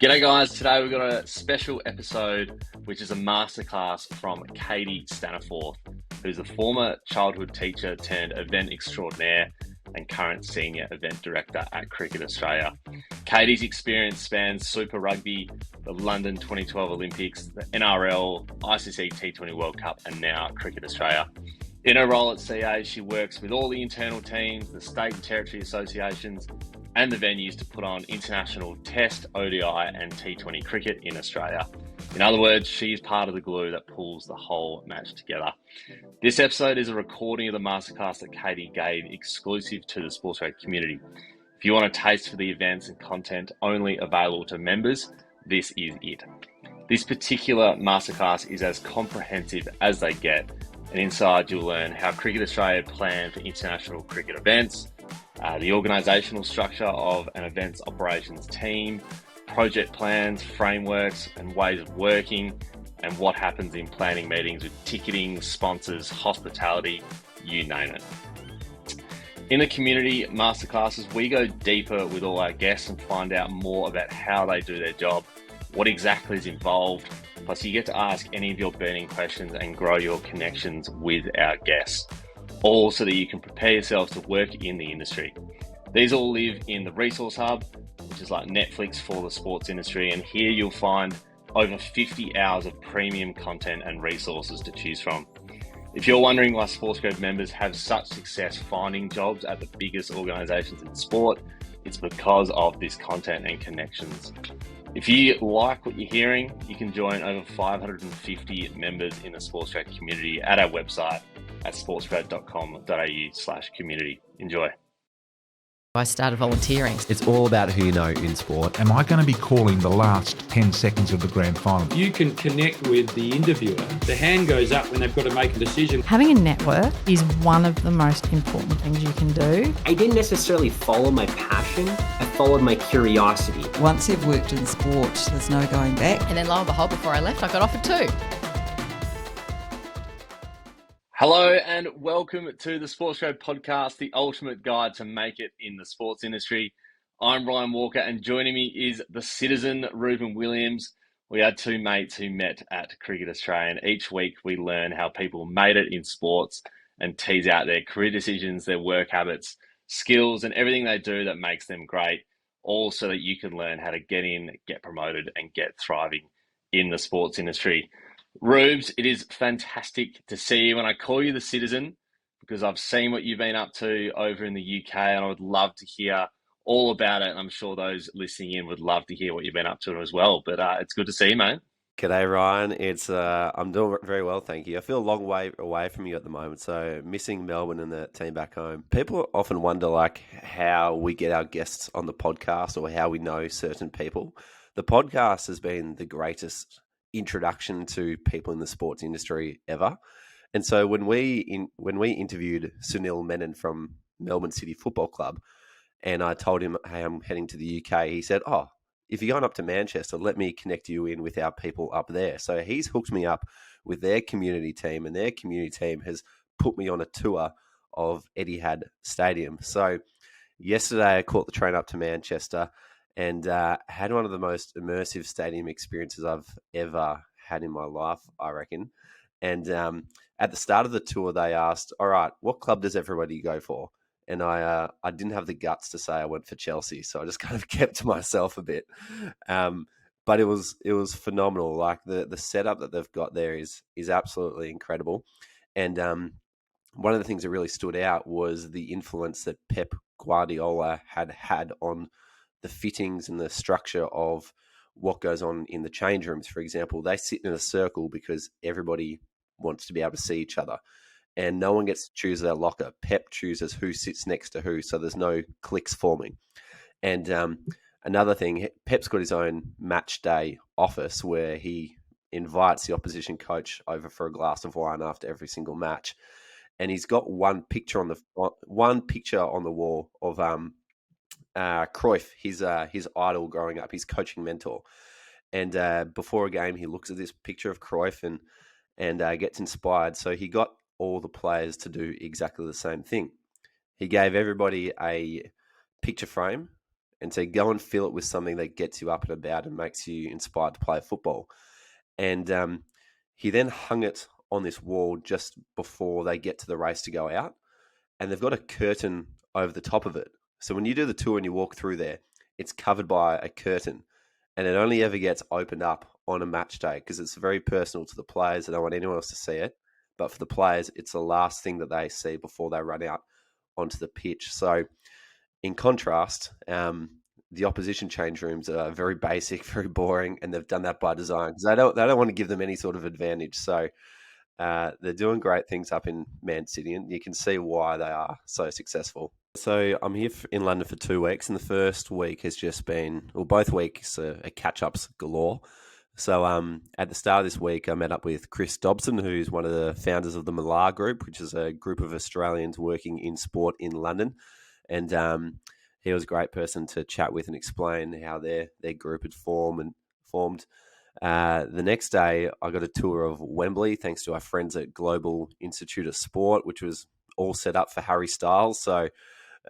G'day guys, today we've got a special episode which is a masterclass from Katie Staniforth, who's a former childhood teacher turned event extraordinaire and current senior event director at Cricket Australia. Katie's experience spans Super Rugby, the London 2012 Olympics, the NRL, ICC T20 World Cup and now Cricket Australia. In her role at CA, she works with all the internal teams, the state and territory associations, and the venues to put on international Test, ODI and T20 cricket in Australia. In other words, she's part of the glue that pulls the whole match together. This episode is a recording of the masterclass that Katie gave exclusive to the SportsGrad community. If you want a taste for the events and content only available to members, this is it. This particular masterclass is as comprehensive as they get, and inside you'll learn how Cricket Australia plan for international cricket events, the organisational structure of an events operations team, project plans, frameworks and ways of working, and what happens in planning meetings with ticketing, sponsors, hospitality, you name it. In the community masterclasses, we go deeper with all our guests and find out more about how they do their job, what exactly is involved, plus you get to ask any of your burning questions and grow your connections with our guests, all so that you can prepare yourselves to work in the industry. These all live in the Resource Hub, which is like Netflix for the sports industry, and here you'll find over 50 hours of premium content and resources to choose from. If you're wondering why SportsGrad members have such success finding jobs at the biggest organisations in sport, it's because of this content and connections. If you like what you're hearing, you can join over 550 members in the SportsGrad community at our website at sportsgrad.com.au/community. Enjoy. I started volunteering. It's all about who you know in sport. Am I going to be calling the last 10 seconds of the grand final? You can connect with the interviewer. The hand goes up when they've got to make a decision. Having a network is one of the most important things you can do. I didn't necessarily follow my passion. I followed my curiosity. Once you've worked in sport, there's no going back. And then lo and behold, before I left, I got offered two. Hello and welcome to the SportsGrad podcast, the ultimate guide to make it in the sports industry. I'm Ryan Walker and joining me is the citizen, Reuben Williams. We are two mates who met at Cricket Australia, and each week we learn how people made it in sports and tease out their career decisions, their work habits, skills and everything they do that makes them great, all so that you can learn how to get in, get promoted and get thriving in the sports industry. Rubes, it is fantastic to see you, and I call you the citizen because I've seen what you've been up to over in the UK and I would love to hear all about it. And I'm sure those listening in would love to hear what you've been up to as well. But it's good to see you, mate. G'day, Ryan. I'm doing very well, thank you. I feel a long way away from you at the moment, so missing Melbourne and the team back home. People often wonder how we get our guests on the podcast or how we know certain people. The podcast has been the greatest introduction to people in the sports industry ever. And so when we interviewed Sunil Menon from Melbourne City Football Club, and I told him, hey, I'm heading to the UK, he said, oh, if you're going up to Manchester, let me connect you in with our people up there. So he's hooked me up with their community team, and their community team has put me on a tour of Etihad Stadium. So yesterday I caught the train up to Manchester and had one of the most immersive stadium experiences I've ever had in my life, I reckon. And at the start of the tour, they asked, all right, what club does everybody go for? And I didn't have the guts to say I went for Chelsea, so I just kind of kept to myself a bit. But it was phenomenal. Like the setup that they've got there is absolutely incredible. And one of the things that really stood out was the influence that Pep Guardiola had on the fittings and the structure of what goes on in the change rooms. For example, they sit in a circle because everybody wants to be able to see each other. And no one gets to choose their locker. Pep chooses who sits next to who, so there's no cliques forming. And another thing, Pep's got his own match day office where he invites the opposition coach over for a glass of wine after every single match. And he's got one picture on the wall of Cruyff, his idol growing up, his coaching mentor. And before a game, he looks at this picture of Cruyff and gets inspired. So he got all the players to do exactly the same thing. He gave everybody a picture frame and to go and fill it with something that gets you up and about and makes you inspired to play football. And he then hung it on this wall just before they get to the race to go out, and they've got a curtain over the top of it. So when you do the tour and you walk through there, it's covered by a curtain, and it only ever gets opened up on a match day because it's very personal to the players. They don't want anyone else to see it. But for the players, it's the last thing that they see before they run out onto the pitch. So in contrast, the opposition change rooms are very basic, very boring, and they've done that by design because they don't want to give them any sort of advantage. So they're doing great things up in Man City, and you can see why they are so successful. So I'm here in London for 2 weeks, and the first week has just been, well, both weeks are catch-ups galore. So at the start of this week, I met up with Chris Dobson, who's one of the founders of the Millar Group, which is a group of Australians working in sport in London. And he was a great person to chat with and explain how their group had formed. The next day, I got a tour of Wembley, thanks to our friends at Global Institute of Sport, which was all set up for Harry Styles. So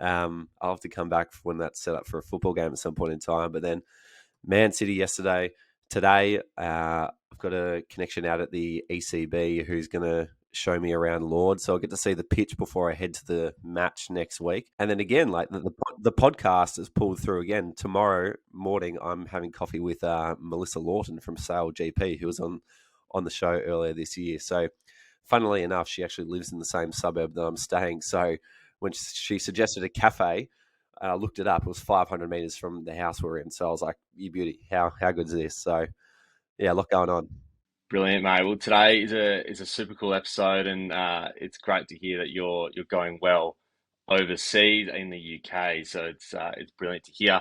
I'll have to come back when that's set up for a football game at some point in time. But then Man City yesterday. Today, I've got a connection out at the ECB who's going to show me around Lord. So I'll get to see the pitch before I head to the match next week. And then again, like the podcast is pulled through again. Tomorrow morning, I'm having coffee with Melissa Lawton from Sale GP, who was on the show earlier this year. So funnily enough, she actually lives in the same suburb that I'm staying. So when she suggested a cafe, I looked it up. It was 500 meters from the house we're in. So I was like, you beauty, how good is this? So yeah, a lot going on. Brilliant, mate. Well, today is a super cool episode, and it's great to hear that you're going well overseas in the UK. So it's brilliant to hear.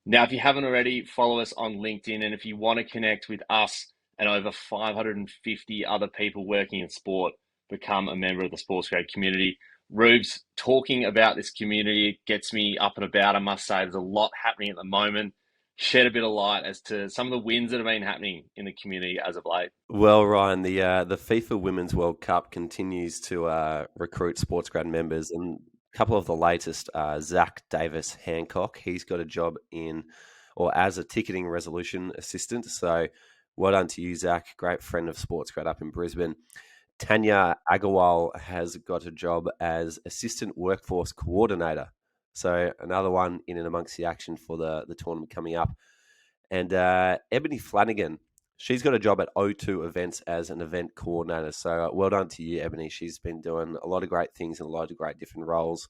Now, if you haven't already, follow us on LinkedIn, and if you want to connect with us and over 550 other people working in sport, become a member of the SportsGrad community. Rubes, talking about this community gets me up and about. I must say, there's a lot happening at the moment. Shed a bit of light as to some of the wins that have been happening in the community as of late. Well, Ryan, the FIFA Women's World Cup continues to recruit SportsGrad members, and a couple of the latest, Zach Davis Hancock, he's got a job as a ticketing resolution assistant. So well done to you, Zach. Great friend of SportsGrad up in Brisbane. Tanya Agarwal has got a job as Assistant Workforce Coordinator. So another one in and amongst the action for the tournament coming up. And Ebony Flanagan, she's got a job at O2 Events as an event coordinator. So well done to you, Ebony. She's been doing a lot of great things in a lot of great different roles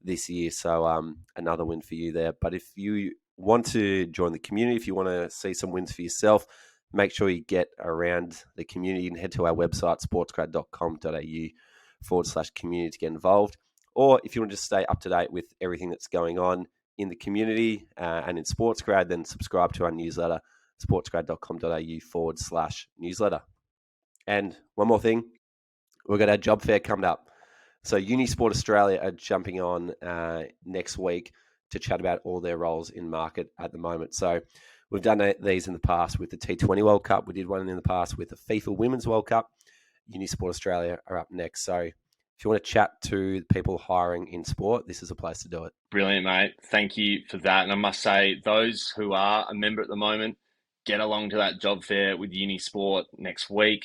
this year. So another win for you there. But if you want to join the community, if you want to see some wins for yourself, make sure you get around the community and head to our website, sportsgrad.com.au/community to get involved. Or if you want to just stay up to date with everything that's going on in the community and in SportsGrad, then subscribe to our newsletter, sportsgrad.com.au/newsletter. And one more thing, we've got our job fair coming up. So Unisport Australia are jumping on next week to chat about all their roles in market at the moment. So we've done these in the past with the T20 World Cup. We did one in the past with the FIFA Women's World Cup. Unisport Australia are up next. So if you want to chat to people hiring in sport, this is a place to do it. Brilliant, mate. Thank you for that. And I must say, those who are a member at the moment, get along to that job fair with Unisport this week.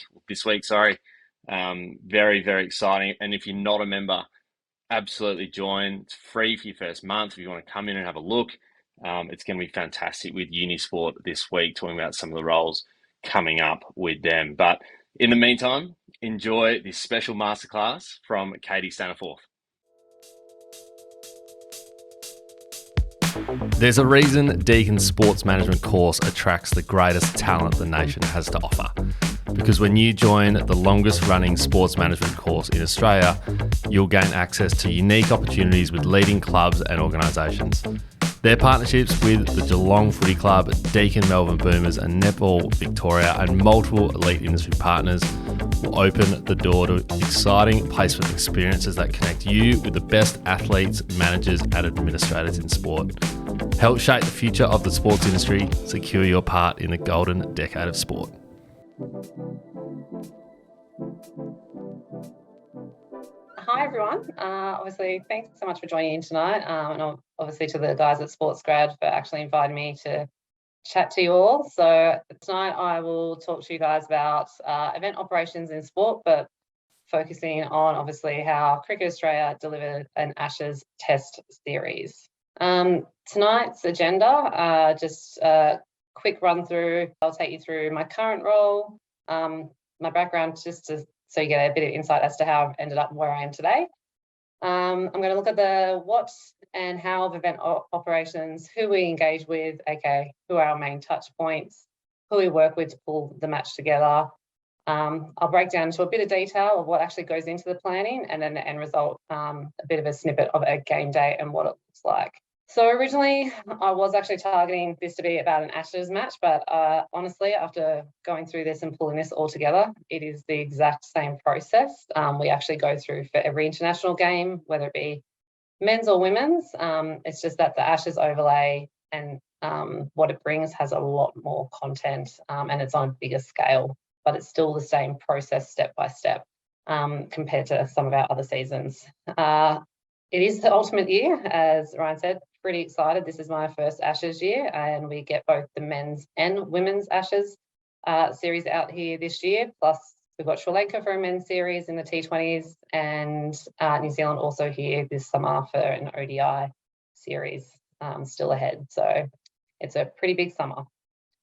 Very, very exciting. And if you're not a member, absolutely join. It's free for your first month. If you want to come in and have a look, it's going to be fantastic with Unisport this week, talking about some of the roles coming up with them. But in the meantime, enjoy this special masterclass from Katie Staniforth. There's a reason Deacon's sports management course attracts the greatest talent the nation has to offer. Because when you join the longest running sports management course in Australia, you'll gain access to unique opportunities with leading clubs and organisations. Their partnerships with the Geelong Footy Club, Deakin Melbourne Boomers and Netball Victoria and multiple elite industry partners will open the door to exciting placement experiences that connect you with the best athletes, managers and administrators in sport. Help shape the future of the sports industry, secure your part in the golden decade of sport. Hi Hi everyone. Obviously, thanks so much for joining in tonight, and obviously to the guys at SportsGrad for actually inviting me to chat to you all. So tonight I will talk to you guys about event operations in sport, but focusing on obviously how Cricket Australia delivered an Ashes Test series. Tonight's agenda, just a quick run through. I'll take you through my current role, my background, so you get a bit of insight as to how I've ended up where I am today. I'm going to look at the what and how of event operations, who we engage with, aka who are our main touch points, who we work with to pull the match together. I'll break down into a bit of detail of what actually goes into the planning, and then the end result, a bit of a snippet of a game day and what it looks like. So originally I was actually targeting this to be about an Ashes match, but honestly, after going through this and pulling this all together, it is the exact same process. We actually go through for every international game, whether it be men's or women's. It's just that the Ashes overlay and what it brings has a lot more content, and it's on a bigger scale, but it's still the same process step by step compared to some of our other seasons. It is the ultimate year, as Ryan said. Pretty excited. This is my first Ashes year, and we get both the men's and women's Ashes series out here this year. Plus, we've got Sri Lanka for a men's series in the T20s, and New Zealand also here this summer for an ODI series still ahead. So it's a pretty big summer.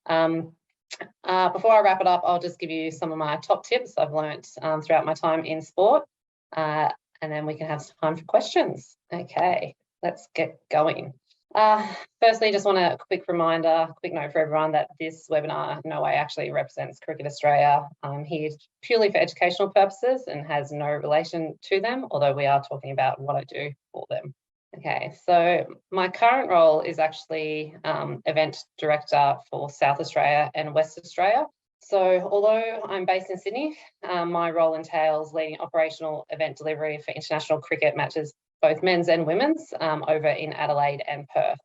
Before I wrap it up, I'll just give you some of my top tips I've learnt throughout my time in sport, and then we can have some time for questions. Okay. Let's get going. Firstly, just want a quick note for everyone that this webinar in no way actually represents Cricket Australia. I'm here purely for educational purposes and has no relation to them, although we are talking about what I do for them. Okay, so my current role is actually event director for South Australia and West Australia. So although I'm based in Sydney, my role entails leading operational event delivery for international cricket matches, both men's and women's, over in Adelaide and Perth.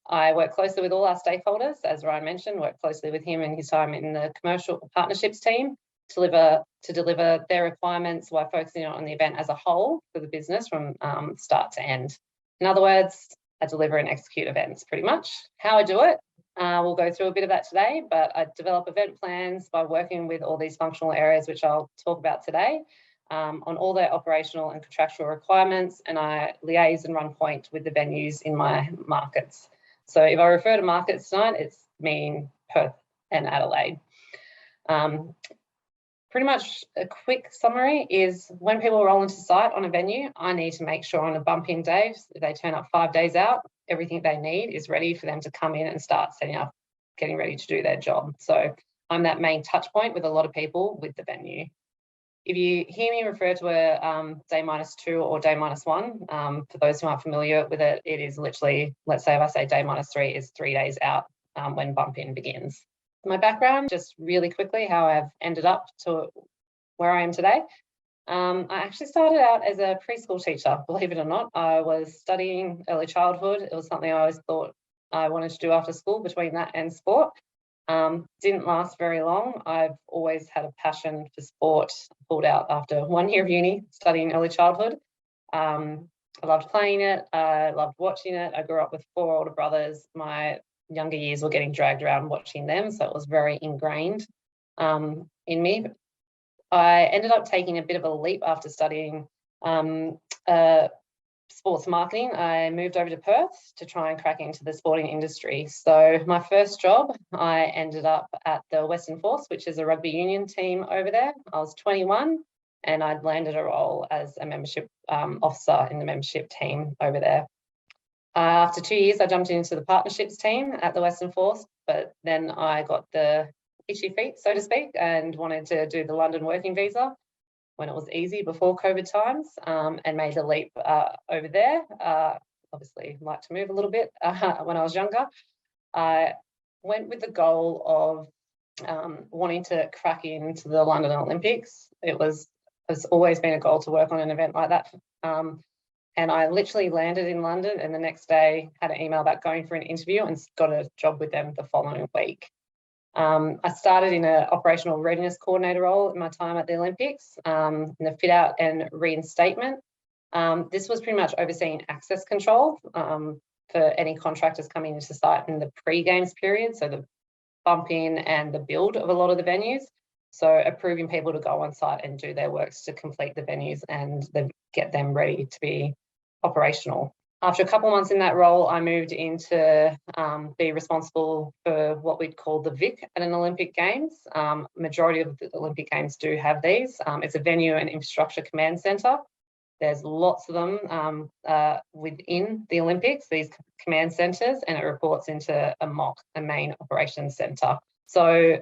I work closely with all our stakeholders, as Ryan mentioned, work closely with him and his time in the commercial partnerships team to deliver their requirements while focusing on the event as a whole for the business from start to end. In other words, I deliver and execute events pretty much. How I do it, we'll go through a bit of that today, but I develop event plans by working with all these functional areas, which I'll talk about today, on all their operational and contractual requirements, and I liaise and run point with the venues in my markets. So if I refer to markets tonight, it's meaning Perth and Adelaide. Pretty much a quick summary is when people roll into site on a venue, I need to make sure on a bump-in day, if they turn up 5 days out, everything they need is ready for them to come in and start setting up, getting ready to do their job. So I'm that main touch point with a lot of people with the venue. If you hear me refer to a day -2 or day -1, for those who aren't familiar with it, it is literally, let's say if I say day -3 is 3 days out when bump in begins. My background, just really quickly, how I've ended up to where I am today. I actually started out as a preschool teacher, believe it or not. I was studying early childhood. It was something I always thought I wanted to do after school, between that and sport. Didn't last very long. I've always had a passion for sport. I pulled out after 1 year of uni studying early childhood. I loved playing it. I loved watching it. I grew up with 4 older brothers. My younger years were getting dragged around watching them, so it was very ingrained in me. I ended up taking a bit of a leap after studying sports marketing. I moved over to Perth to try and crack into the sporting industry. So my first job, I ended up at the Western Force, which is a rugby union team over there. I was 21 and I'd landed a role as a membership officer in the membership team over there. After 2 years, I jumped into the partnerships team at the Western Force, but then I got the itchy feet, so to speak, and wanted to do the London working visa when it was easy before COVID times, and made the leap over there. Obviously, like to move a little bit when I was younger. I went with the goal of wanting to crack into the London Olympics. It's always been a goal to work on an event like that. And I literally landed in London and the next day had an email about going for an interview and got a job with them the following week. I started in an operational readiness coordinator role in my time at the Olympics, in the fit out and reinstatement. This was pretty much overseeing access control for any contractors coming into site in the pre-games period, so the bump in and the build of a lot of the venues. So approving people to go on site and do their works to complete the venues and get them ready to be operational. After a couple of months in that role, I moved into be responsible for what we'd call the VIC at an Olympic Games. Majority of the Olympic Games do have these. It's a venue and infrastructure command centre. There's lots of them within the Olympics, these command centres, and it reports into a MOC, a main operations centre. So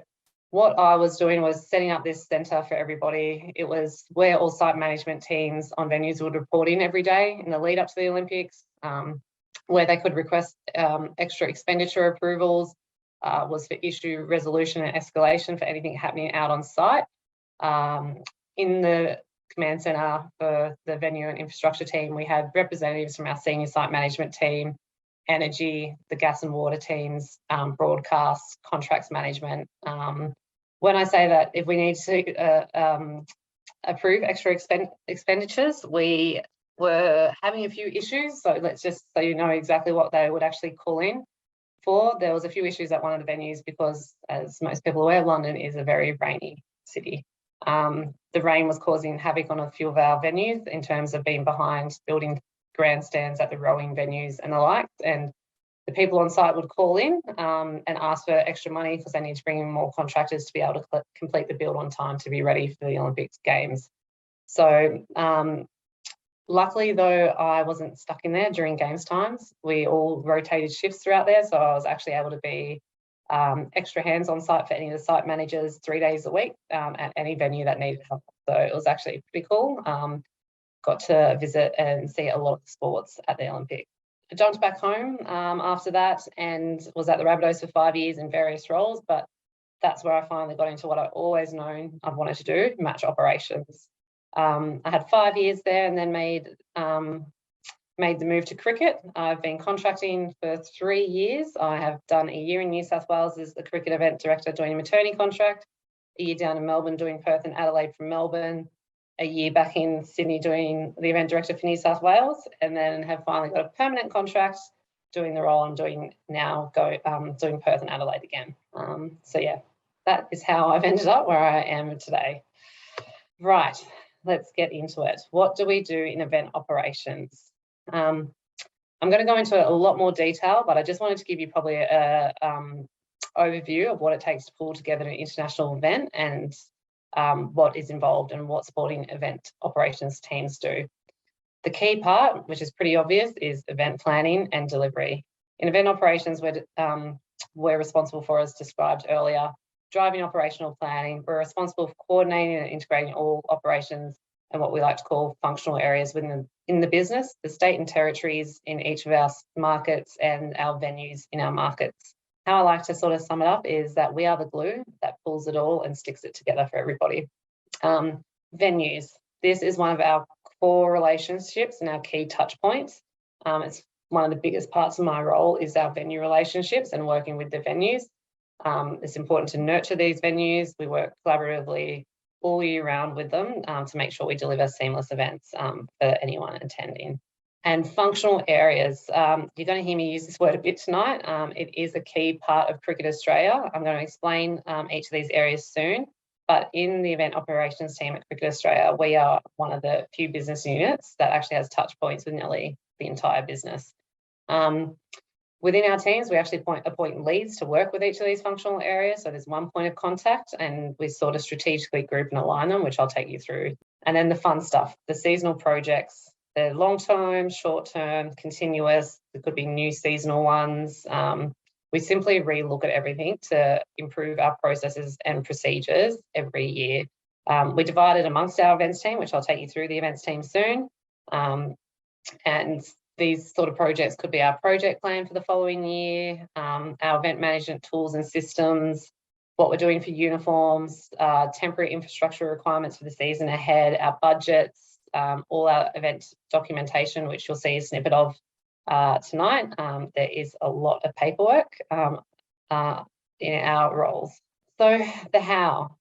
what I was doing was setting up this centre for everybody. It was where all site management teams on venues would report in every day in the lead up to the Olympics, where they could request extra expenditure approvals, was for issue resolution and escalation for anything happening out on site. In the command centre for the venue and infrastructure team, we had representatives from our senior site management team, energy, the gas and water teams, broadcast, contracts management. When I say that if we need to approve extra expenditures, we were having a few issues. So let's just so you know exactly what they would actually call in for. There was a few issues at one of the venues because, as most people are aware, London is a very rainy city. The rain was causing havoc on a few of our venues in terms of being behind building grandstands at the rowing venues and the like. And the people on site would call in and ask for extra money because they need to bring in more contractors to be able to complete the build on time to be ready for the Olympics Games. So luckily, though, I wasn't stuck in there during games times. We all rotated shifts throughout there, so I was actually able to be extra hands on site for any of the site managers 3 days a week at any venue that needed help. So it was actually pretty cool. Got to visit and see a lot of the sports at the Olympics. I jumped back home after that and was at the Rabbitohs for 5 years in various roles, but that's where I finally got into what I've always known I've wanted to do, match operations. I had 5 years there and then made the move to cricket. I've been contracting for 3 years. I have done a year in New South Wales as the cricket event director doing a maternity contract, a year down in Melbourne doing Perth and Adelaide from Melbourne, a year back in Sydney doing the event director for New South Wales, and then have finally got a permanent contract doing the role I'm doing now, doing Perth and Adelaide again. So yeah, that is how I've ended up where I am today. Right, let's get into it. What do we do in event operations? I'm going to go into a lot more detail, but I just wanted to give you probably a overview of what it takes to pull together an international event and what is involved and what sporting event operations teams do. The key part, which is pretty obvious, is event planning and delivery. In event operations, we're responsible for, as described earlier, driving operational planning. We're responsible for coordinating and integrating all operations and what we like to call functional areas in the business, the state and territories in each of our markets and our venues in our markets. How I like to sort of sum it up is that we are the glue that pulls it all and sticks it together for everybody. Venues. This is one of our core relationships and our key touch points. It's one of the biggest parts of my role is our venue relationships and working with the venues. It's important to nurture these venues. We work collaboratively all year round with them to make sure we deliver seamless events for anyone attending. And functional areas. You're going to hear me use this word a bit tonight. It is a key part of Cricket Australia. I'm going to explain each of these areas soon. But in the event operations team at Cricket Australia, we are one of the few business units that actually has touch points with nearly the entire business. Within our teams, we actually appoint leads to work with each of these functional areas. So there's one point of contact and we sort of strategically group and align them, which I'll take you through. And then the fun stuff, the seasonal projects, the long-term, short-term, continuous, there could be new seasonal ones. We simply relook at everything to improve our processes and procedures every year. We divide it amongst our events team, which I'll take you through the events team soon. And these sort of projects could be our project plan for the following year, our event management tools and systems, what we're doing for uniforms, temporary infrastructure requirements for the season ahead, our budgets, all our event documentation, which you'll see a snippet of tonight. There is a lot of paperwork in our roles. So the how.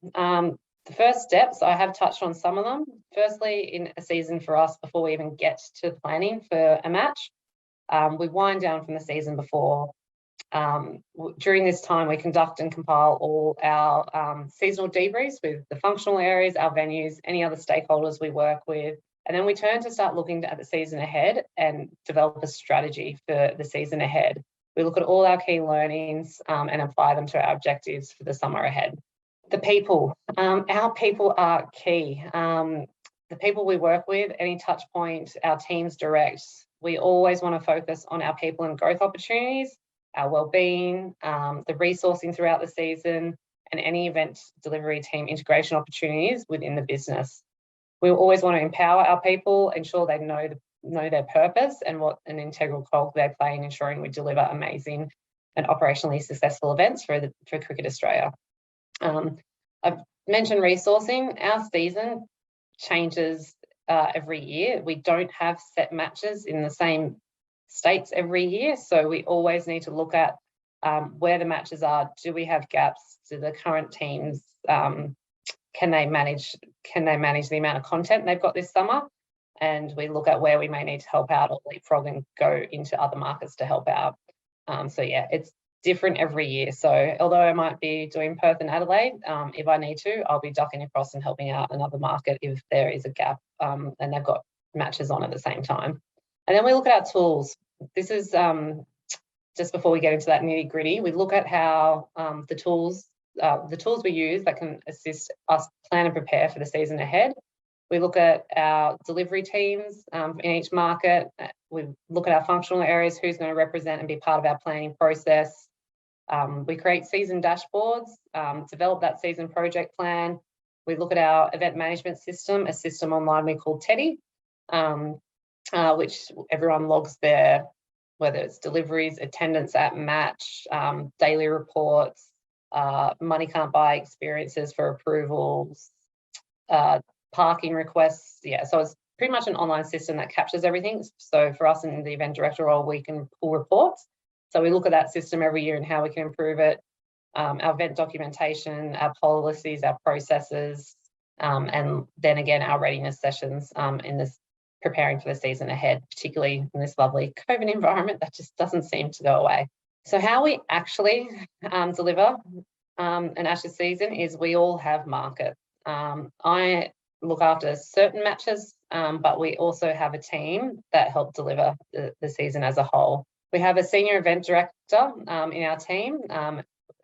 The first steps, I have touched on some of them. Firstly, in a season for us, before we even get to planning for a match, we wind down from the season before. During this time, we conduct and compile all our seasonal debriefs with the functional areas, our venues, any other stakeholders we work with. And then we turn to start looking at the season ahead and develop a strategy for the season ahead. We look at all our key learnings and apply them to our objectives for the summer ahead. The people. Our people are key. The people we work with, any touch point, our teams direct, we always want to focus on our people and growth opportunities, our well-being, the resourcing throughout the season, and any event delivery team integration opportunities within the business. We always want to empower our people, ensure they know their purpose and what an integral role they play in ensuring we deliver amazing and operationally successful events for Cricket Australia. I've mentioned resourcing. Our season changes every year. We don't have set matches in the same states every year, so we always need to look at where the matches are. Do we have gaps? Do the current teams can they manage the amount of content they've got this summer? And we look at where we may need to help out or leapfrog and go into other markets to help out. So yeah, it's different every year. So although I might be doing Perth and Adelaide, if I need to, I'll be ducking across and helping out another market if there is a gap and they've got matches on at the same time. And then we look at our tools. This is just before we get into that nitty gritty, we look at how the tools we use that can assist us plan and prepare for the season ahead. We look at our delivery teams in each market. We look at our functional areas, who's going to represent and be part of our planning process. We create season dashboards, develop that season project plan. We look at our event management system, a system online we call Teddy, which everyone logs their, whether it's deliveries, attendance at match, daily reports, money can't buy experiences for approvals, parking requests. Yeah, so it's pretty much an online system that captures everything. So for us in the event director role, we can pull reports. So we look at that system every year and how we can improve it. Our event documentation, our policies, our processes, and then again, our readiness sessions in this preparing for the season ahead, particularly in this lovely COVID environment that just doesn't seem to go away. So how we actually deliver an Ashes season is we all have markets. I look after certain matches, but we also have a team that help deliver the season as a whole. We have a senior event director in our team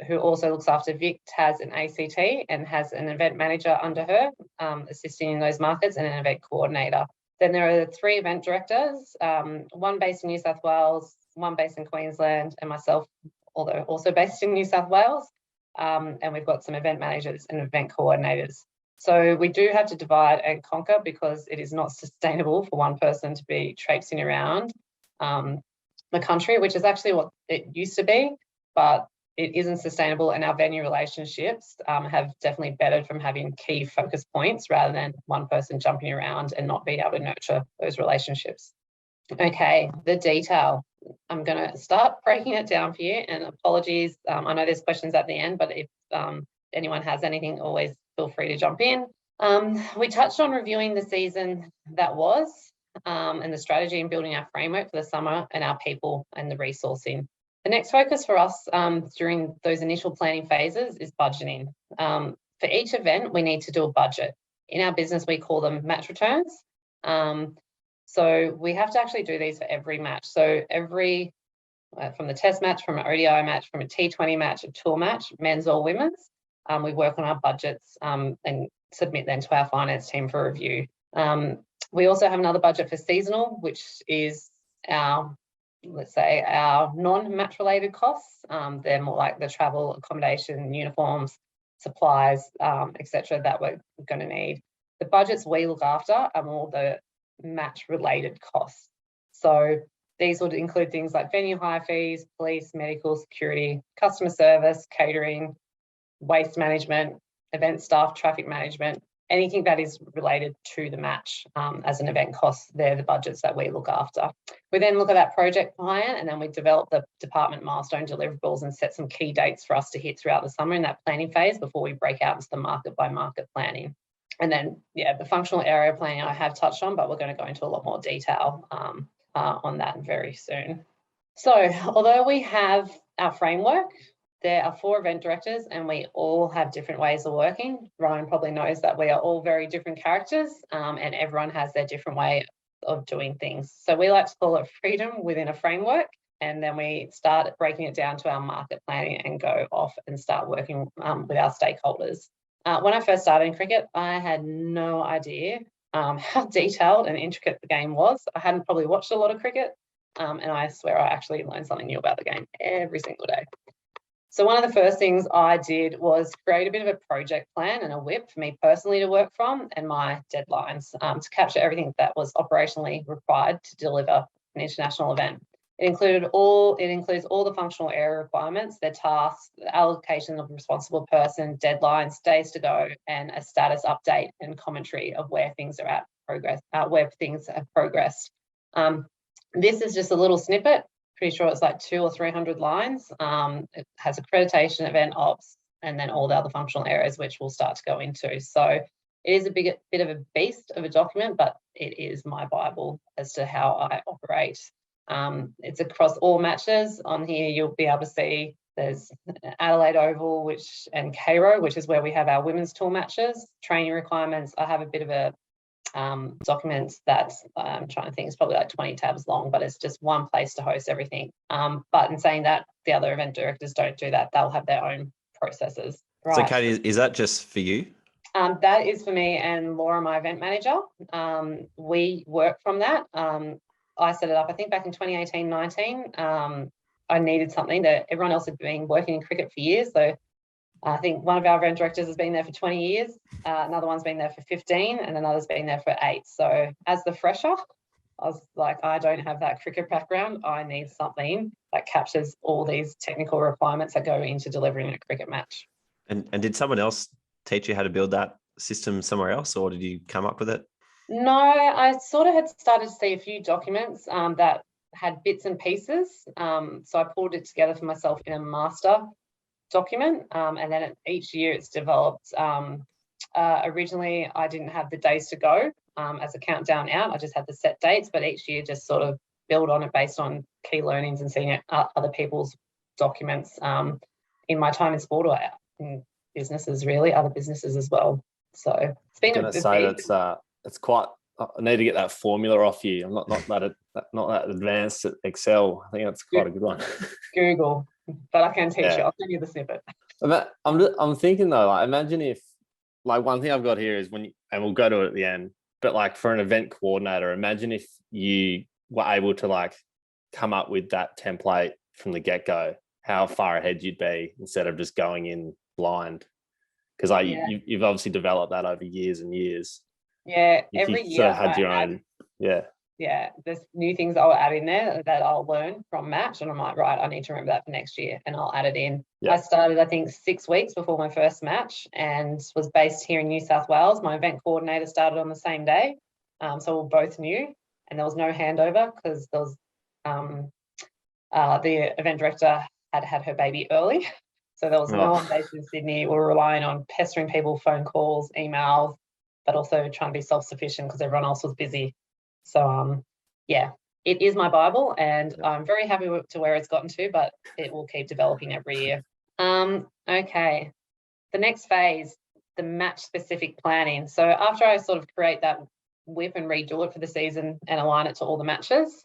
who also looks after Vic, has an ACT and has an event manager under her assisting in those markets and an event coordinator. Then there are 3 event directors, one based in New South Wales, one based in Queensland, and myself, although also based in New South Wales. And we've got some event managers and event coordinators. So we do have to divide and conquer because it is not sustainable for one person to be traipsing around the country, which is actually what it used to be, but it isn't sustainable, and our venue relationships have definitely bettered from having key focus points rather than one person jumping around and not being able to nurture those relationships. Okay, the detail. I'm going to start breaking it down for you, and apologies. I know there's questions at the end, but if anyone has anything, always feel free to jump in. We touched on reviewing the season that was and the strategy and building our framework for the summer and our people and the resourcing. The next focus for us during those initial planning phases is budgeting. For each event, we need to do a budget. In our business, we call them match returns. So we have to actually do these for every match. So every, from the test match, from an ODI match, from a T20 match, a tour match, men's or women's, we work on our budgets and submit them to our finance team for review. We also have another budget for seasonal, which is our, let's say, our non-match related costs. They're more like the travel, accommodation, uniforms, supplies, etc. that we're going to need. The budgets we look after are more the match related costs. So these would include things like venue hire fees, police, medical, security, customer service, catering, waste management, event staff, traffic management, anything that is related to the match as an event cost, they're the budgets that we look after. We then look at that project plan, and then we develop the department milestone deliverables and set some key dates for us to hit throughout the summer in that planning phase before we break out into the market by market planning. And then, the functional area planning I have touched on, but we're going to go into a lot more detail on that very soon. So although we have our framework, there are 4 event directors and we all have different ways of working. Ryan probably knows that we are all very different characters and everyone has their different way of doing things. So we like to call it freedom within a framework, and then we start breaking it down to our market planning and go off and start working with our stakeholders. When I first started in cricket, I had no idea how detailed and intricate the game was. I hadn't probably watched a lot of cricket, and I swear I actually learned something new about the game every single day. So one of the first things I did was create a bit of a project plan and a WIP for me personally to work from, and my deadlines to capture everything that was operationally required to deliver an international event. It includes all the functional area requirements, their tasks, the allocation of a responsible person, deadlines, days to go, and a status update and commentary of where things are at where things have progressed. This is just a little snippet. Pretty sure it's like 200 or 300 lines. It has accreditation, event ops, and then all the other functional areas, which we'll start to go into. So it is a bit of a beast of a document, but it is my Bible as to how I operate. It's across all matches. On here, you'll be able to see there's Adelaide Oval and Cairo, which is where we have our women's tour matches, training requirements. I have a bit of a document that I'm trying to think is probably like 20 tabs long, but it's just one place to host everything. But in saying that, the other event directors don't do that. They'll have their own processes. Right. So Katie, is that just for you? That is for me and Laura, my event manager. We work from that. I set it up, I think back in 2018-19. I needed something that everyone else had been working in cricket for years. So I think one of our event directors has been there for 20 years. Another one's been there for 15 and another's been there for 8. So as the fresher, I was like, I don't have that cricket background. I need something that captures all these technical requirements that go into delivering a cricket match. And did someone else teach you how to build that system somewhere else, or did you come up with it? No, I sort of had started to see a few documents that had bits and pieces. So I pulled it together for myself in a master document, and then each year it's developed. Originally, I didn't have the days to go as a countdown out. I just had the set dates, but each year just sort of build on it based on key learnings and seeing other people's documents in my time in sport or in businesses, really, other businesses as well. So it's been it's quite. I need to get that formula off you. I'm not that advanced at Excel. I think that's quite a good one. Google, but I can teach you. I'll send you the snippet. I'm thinking though, like, imagine if, like, one thing I've got here is and we'll go to it at the end, but like for an event coordinator, imagine if you were able to like come up with that template from the get-go, how far ahead you'd be instead of just going in blind. Because you've obviously developed that over years and years. Yeah, every year sort of had your own. Yeah, there's new things I'll add in there that I'll learn from match, and I'm like, right, I need to remember that for next year, and I'll add it in. I started, I think, 6 weeks before my first match, and was based here in New South Wales. My event coordinator started on the same day, so we're both new, and there was no handover because there was the event director had her baby early, so there was no one based in Sydney. We were relying on pestering people, phone calls, emails, but also trying to be self-sufficient because everyone else was busy. So, it is my Bible, and I'm very happy to where it's gotten to, but it will keep developing every year. Okay, the next phase, the match-specific planning. So after I sort of create that WIP and redo it for the season and align it to all the matches,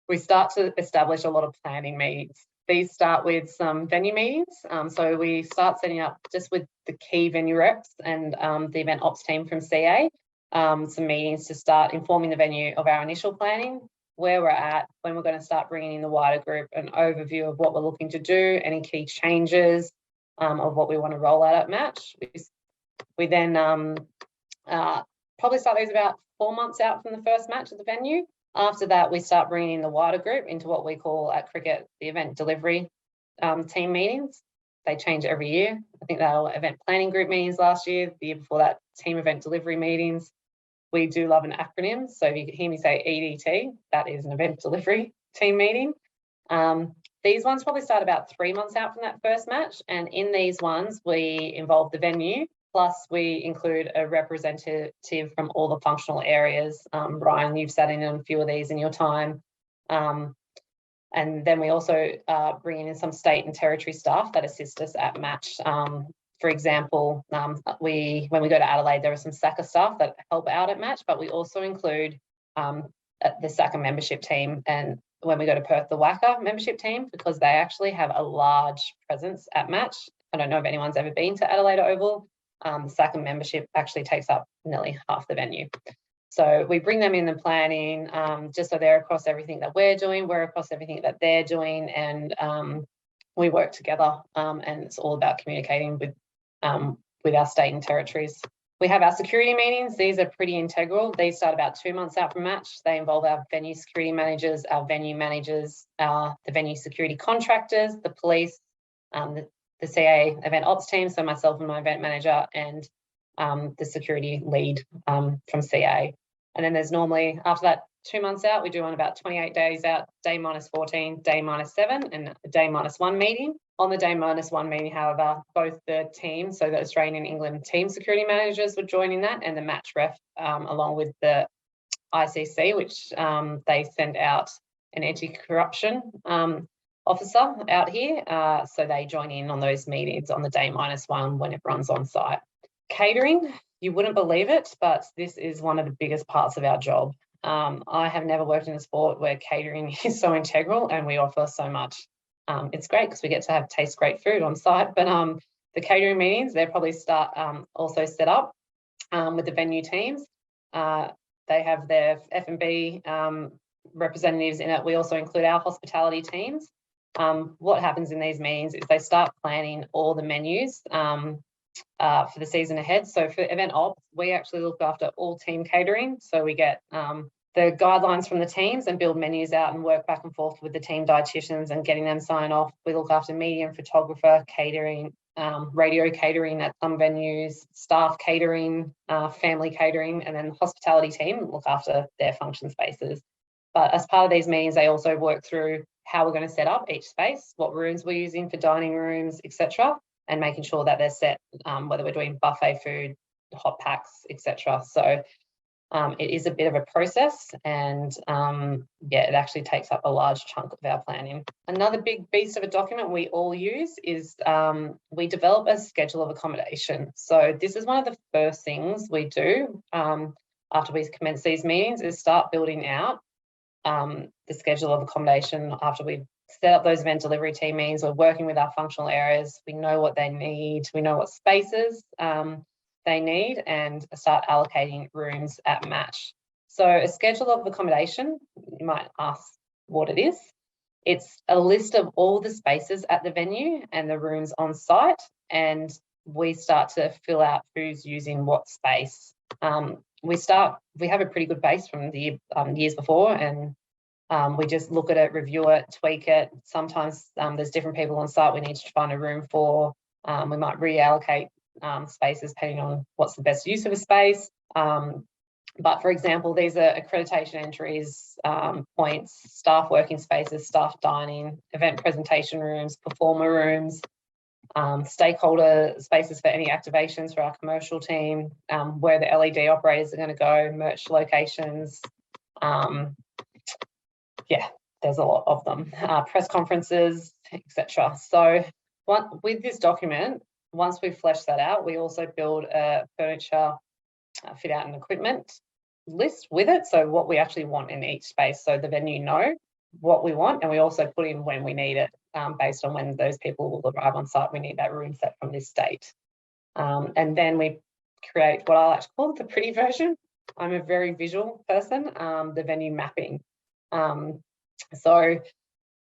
we start to establish a lot of planning meetings. These start with some venue meetings. So we start setting up just with the key venue reps and the event ops team from CA, some meetings to start informing the venue of our initial planning, where we're at, when we're going to start bringing in the wider group, an overview of what we're looking to do, any key changes of what we want to roll out at match. We then probably start these about 4 months out from the first match at the venue. After that, we start bringing in the wider group into what we call at cricket the event delivery team meetings. they change every year. I think they were event planning group meetings last year. The year before that, team event delivery meetings. We do love an acronym. So if you hear me say EDT, that is an event delivery team meeting. These ones probably start about 3 months out from that first match. And in these ones, we involve the venue, plus we include a representative from all the functional areas. Ryan, you've sat in on a few of these in your time. And then we also bring in some state and territory staff that assist us at match. For example, when we go to Adelaide, there are some SACA staff that help out at match, but we also include the SACA membership team. And when we go to Perth, the WACA membership team, because they actually have a large presence at match. I don't know if anyone's ever been to Adelaide Oval. The SACA membership actually takes up nearly half the venue. So we bring them in the planning, just so they're across everything that we're doing, we're across everything that they're doing, and we work together, and it's all about communicating with our state and territories. We have our security meetings. These are pretty integral. These start about 2 months out from match. They involve our venue security managers, our venue managers, the venue security contractors, the police, the CA event ops team, so myself and my event manager, and the security lead from CA. And then there's normally, after that 2 months out, we do on about 28 days out, day minus 14, day minus 7, and a day minus 1 meeting. On the day minus 1 meeting, however, both the team, so the Australian and England team security managers would join in that, and the match ref, along with the ICC, which they send out an anti-corruption officer out here. So they join in on those meetings on the day minus 1 when everyone's on site. Catering, you wouldn't believe it, but this is one of the biggest parts of our job. I have never worked in a sport where catering is so integral and we offer so much. It's great because we get to taste great food on site, but the catering meetings, they probably start also set up with the venue teams. They have their F&B representatives in it. We also include our hospitality teams. What happens in these meetings is they start planning all the menus for the season ahead. So for event ops, we actually look after all team catering. So we get the guidelines from the teams and build menus out and work back and forth with the team dietitians and getting them sign off. We look after media and photographer catering, radio catering at some venues, staff catering, family catering, and then the hospitality team look after their function spaces. But as part of these meetings, they also work through how we're going to set up each space, what rooms we're using for dining rooms, etc., and making sure that they're set, whether we're doing buffet food, hot packs, etc. So it is a bit of a process, and it actually takes up a large chunk of our planning. Another big beast of a document we all use is we develop a schedule of accommodation. So this is one of the first things we do after we commence these meetings, is start building out the schedule of accommodation. After we've set up those event delivery team meetings, we're working with our functional areas. We know what they need. We know what spaces they need, and start allocating rooms at match. So a schedule of accommodation, you might ask what it is. It's a list of all the spaces at the venue and the rooms on site, and we start to fill out who's using what space. We have a pretty good base from the years before, and we just look at it, review it, tweak it. Sometimes there's different people on site we need to find a room for. We might reallocate spaces depending on what's the best use of a space. But for example, these are accreditation entries, points, staff working spaces, staff dining, event presentation rooms, performer rooms, stakeholder spaces for any activations for our commercial team, where the LED operators are going to go, merch locations. There's a lot of them, press conferences, etc. So with this document, once we've fleshed that out, we also build a furniture, fit out and equipment list with it. So what we actually want in each space. So the venue know what we want, and we also put in when we need it, based on when those people will arrive on site. We need that room set from this date. And then we create what I like to call the pretty version. I'm a very visual person, the venue mapping. So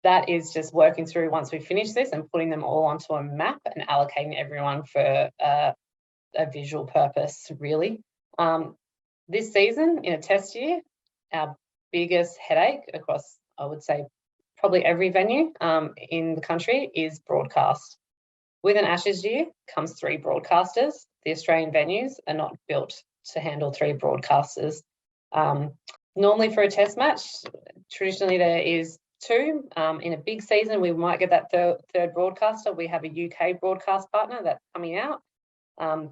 that is just working through, once we finish this, and putting them all onto a map and allocating everyone for a visual purpose, really. This season, in a test year, our biggest headache across, I would say, probably every venue in the country is broadcast. With an Ashes year comes 3 broadcasters. The Australian venues are not built to handle 3 broadcasters. Normally for a test match, traditionally there is 2. In a big season, we might get that third broadcaster. We have a UK broadcast partner that's coming out.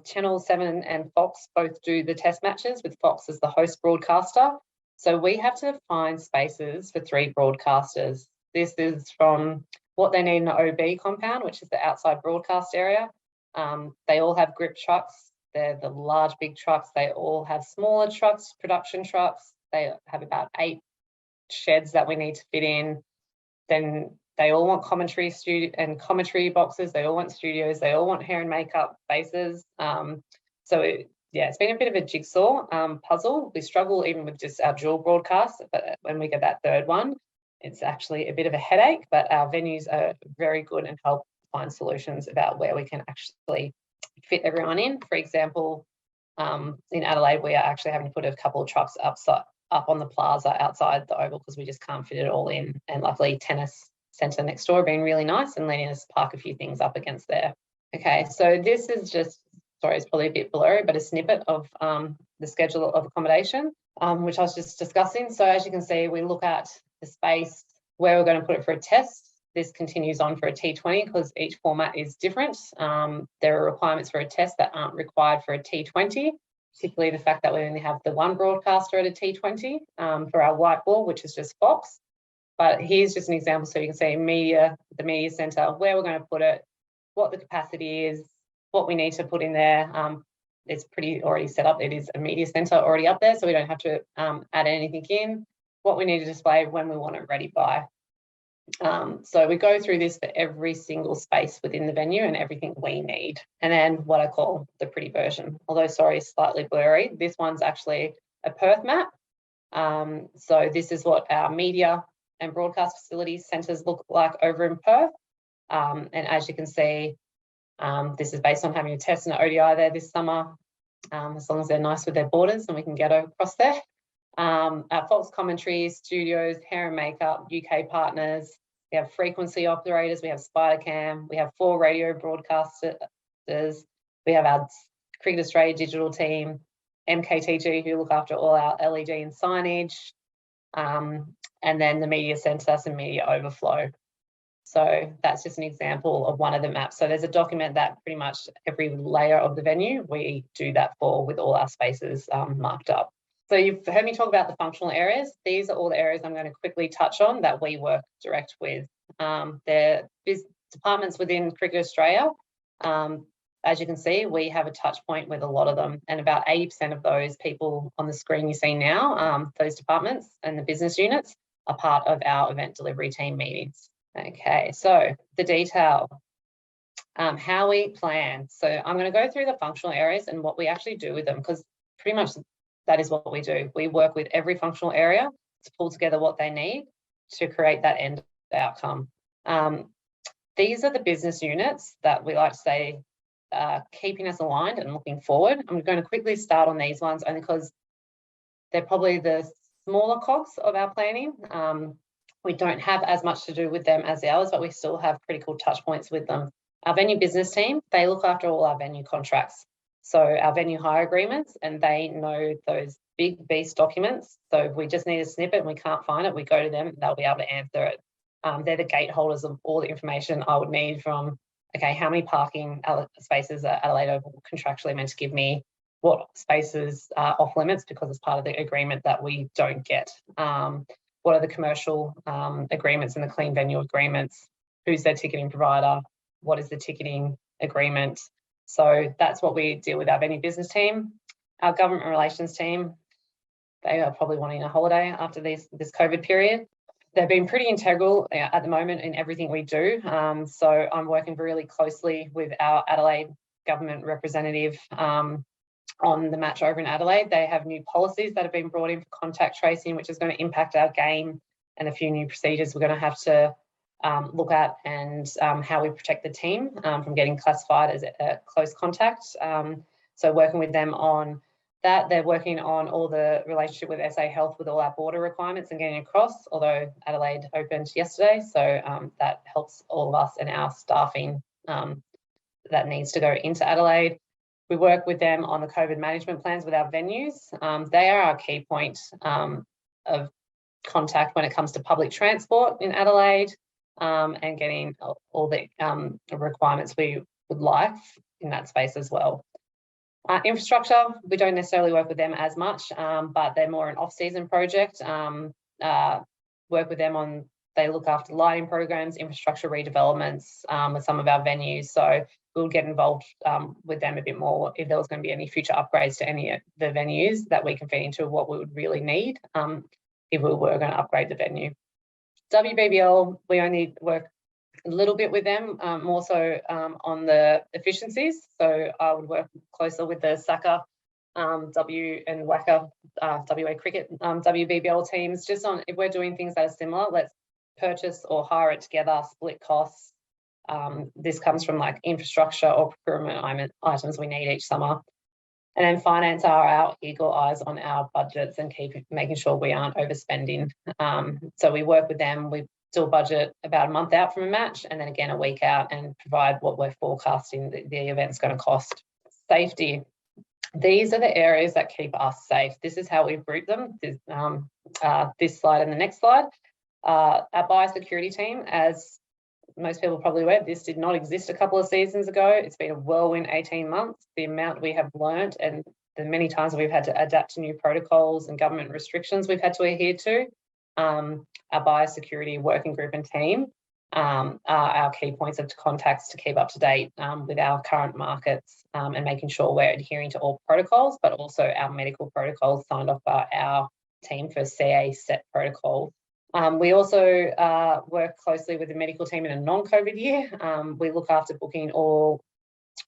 Channel 7 and Fox both do the test matches, with Fox as the host broadcaster. So we have to find spaces for 3 broadcasters. This is from what they need in an OB compound, which is the outside broadcast area. They all have grip trucks. They're the large, big trucks. They all have smaller trucks, production trucks. They have about 8 sheds that we need to fit in. Then they all want commentary boxes. They all want studios. They all want hair and makeup spaces. It's been a bit of a jigsaw puzzle. We struggle even with just our dual broadcast, but when we get that third one, it's actually a bit of a headache. But our venues are very good and help find solutions about where we can actually fit everyone in. For example, in Adelaide, we are actually having to put a couple of trucks up on the plaza outside the Oval because we just can't fit it all in. And luckily, tennis centre next door being really nice and letting us park a few things up against there. Okay, so this is just, sorry, it's probably a bit blurry, but a snippet of the schedule of accommodation, which I was just discussing. So as you can see, we look at the space where we're going to put it for a test. This continues on for a T20 because each format is different. There are requirements for a test that aren't required for a T20, particularly the fact that we only have the 1 broadcaster at a T20 for our white ball, which is just Fox. But here's just an example so you can see the media centre, where we're going to put it, what the capacity is, what we need to put in there. It's pretty already set up. It is a media centre already up there, so we don't have to add anything in. What we need to display when we want it ready by. So we go through this for every single space within the venue and everything we need. And then what I call the pretty version, although sorry, slightly blurry. This one's actually a Perth map. So this is what our media and broadcast facilities centres look like over in Perth. And as you can see, this is based on having a test and an ODI there this summer, as long as they're nice with their borders and we can get across there. Our Fox commentary, studios, hair and makeup, UK partners. We have frequency operators. We have Spidercam. We have 4 radio broadcasters. We have our Cricket Australia digital team, MKTG, who look after all our LED and signage. And then the media centre, some media overflow. So that's just an example of one of the maps. So there's a document that pretty much every layer of the venue, we do that for with all our spaces marked up. So you've heard me talk about the functional areas. These are all the areas I'm going to quickly touch on that we work direct with. They're departments within Cricket Australia. As you can see, we have a touch point with a lot of them, and about 80% of those people on the screen you see now, those departments and the business units, are part of our event delivery team meetings. Okay, so the detail, how we plan. So I'm going to go through the functional areas and what we actually do with them, because pretty much that is what we do. We work with every functional area to pull together what they need to create that end outcome. These are the business units that we like to say keeping us aligned and looking forward. I'm going to quickly start on these ones only because they're probably the smaller cogs of our planning. We don't have as much to do with them as ours, but we still have critical touch points with them. Our venue business team, they look after all our venue contracts. So our venue hire agreements, and they know those big beast documents. So if we just need a snippet and we can't find it, we go to them and they'll be able to answer it. They're the gate holders of all the information I would need from, okay, how many parking spaces are Adelaide Oval contractually meant to give me? What spaces are off limits because it's part of the agreement that we don't get? What are the commercial agreements and the clean venue agreements? Who's their ticketing provider? What is the ticketing agreement? So that's what we deal with our venue business team. Our government relations team, they are probably wanting a holiday after this COVID period. They've been pretty integral at the moment in everything we do. So I'm working really closely with our Adelaide government representative on the match over in Adelaide. They have new policies that have been brought in for contact tracing, which is going to impact our game, and a few new procedures we're going to have to look at, and how we protect the team from getting classified as a close contact. So working with them on that. They're working on all the relationship with SA Health with all our border requirements and getting across, although Adelaide opened yesterday. So that helps all of us and our staffing that needs to go into Adelaide. We work with them on the COVID management plans with our venues. They are our key point of contact when it comes to public transport in Adelaide, and getting all the requirements we would like in that space as well. Infrastructure, we don't necessarily work with them as much, but they're more an off-season project. Work with them on, they look after lighting programs, infrastructure redevelopments with some of our venues. So we'll get involved with them a bit more if there was going to be any future upgrades to any of the venues that we can feed into what we would really need if we were going to upgrade the venue. WBBL, we only work a little bit with them, more so on the efficiencies. So I would work closer with the SACA, W and WACA, WA Cricket, WBBL teams, just on if we're doing things that are similar, let's purchase or hire it together, split costs. This comes from like infrastructure or procurement items we need each summer. And then finance are our eagle eyes on our budgets and making sure we aren't overspending. So we work with them. We still budget about a month out from a match, and then again a week out, and provide what we're forecasting the event's going to cost. Safety. These are the areas that keep us safe. This is how we've grouped them. This slide and the next slide. Our biosecurity team, as most people probably aware, this did not exist a couple of seasons ago. It's been a whirlwind 18 months. The amount we have learned and the many times we've had to adapt to new protocols and government restrictions we've had to adhere to. Our biosecurity working group and team are our key points of contacts to keep up to date with our current markets and making sure we're adhering to all protocols, but also our medical protocols signed off by our team for CA set protocols. We also work closely with the medical team in a non-COVID year. We look after booking all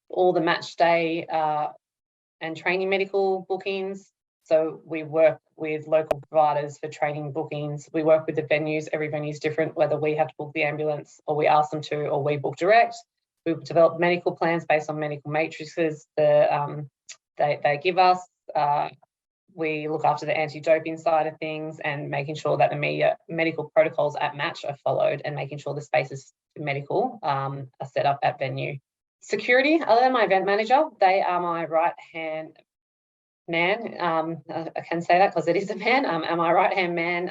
the match day and training medical bookings. So we work with local providers for training bookings. We work with the venues. Every venue is different, whether we have to book the ambulance or we ask them to, or we book direct. We develop medical plans based on medical matrices that they give us. We look after the anti-doping side of things and making sure that the medical protocols at match are followed, and making sure the spaces medical are set up at venue. Security, other than my event manager, they are my right-hand man. I can say that because it is a man. And my right-hand man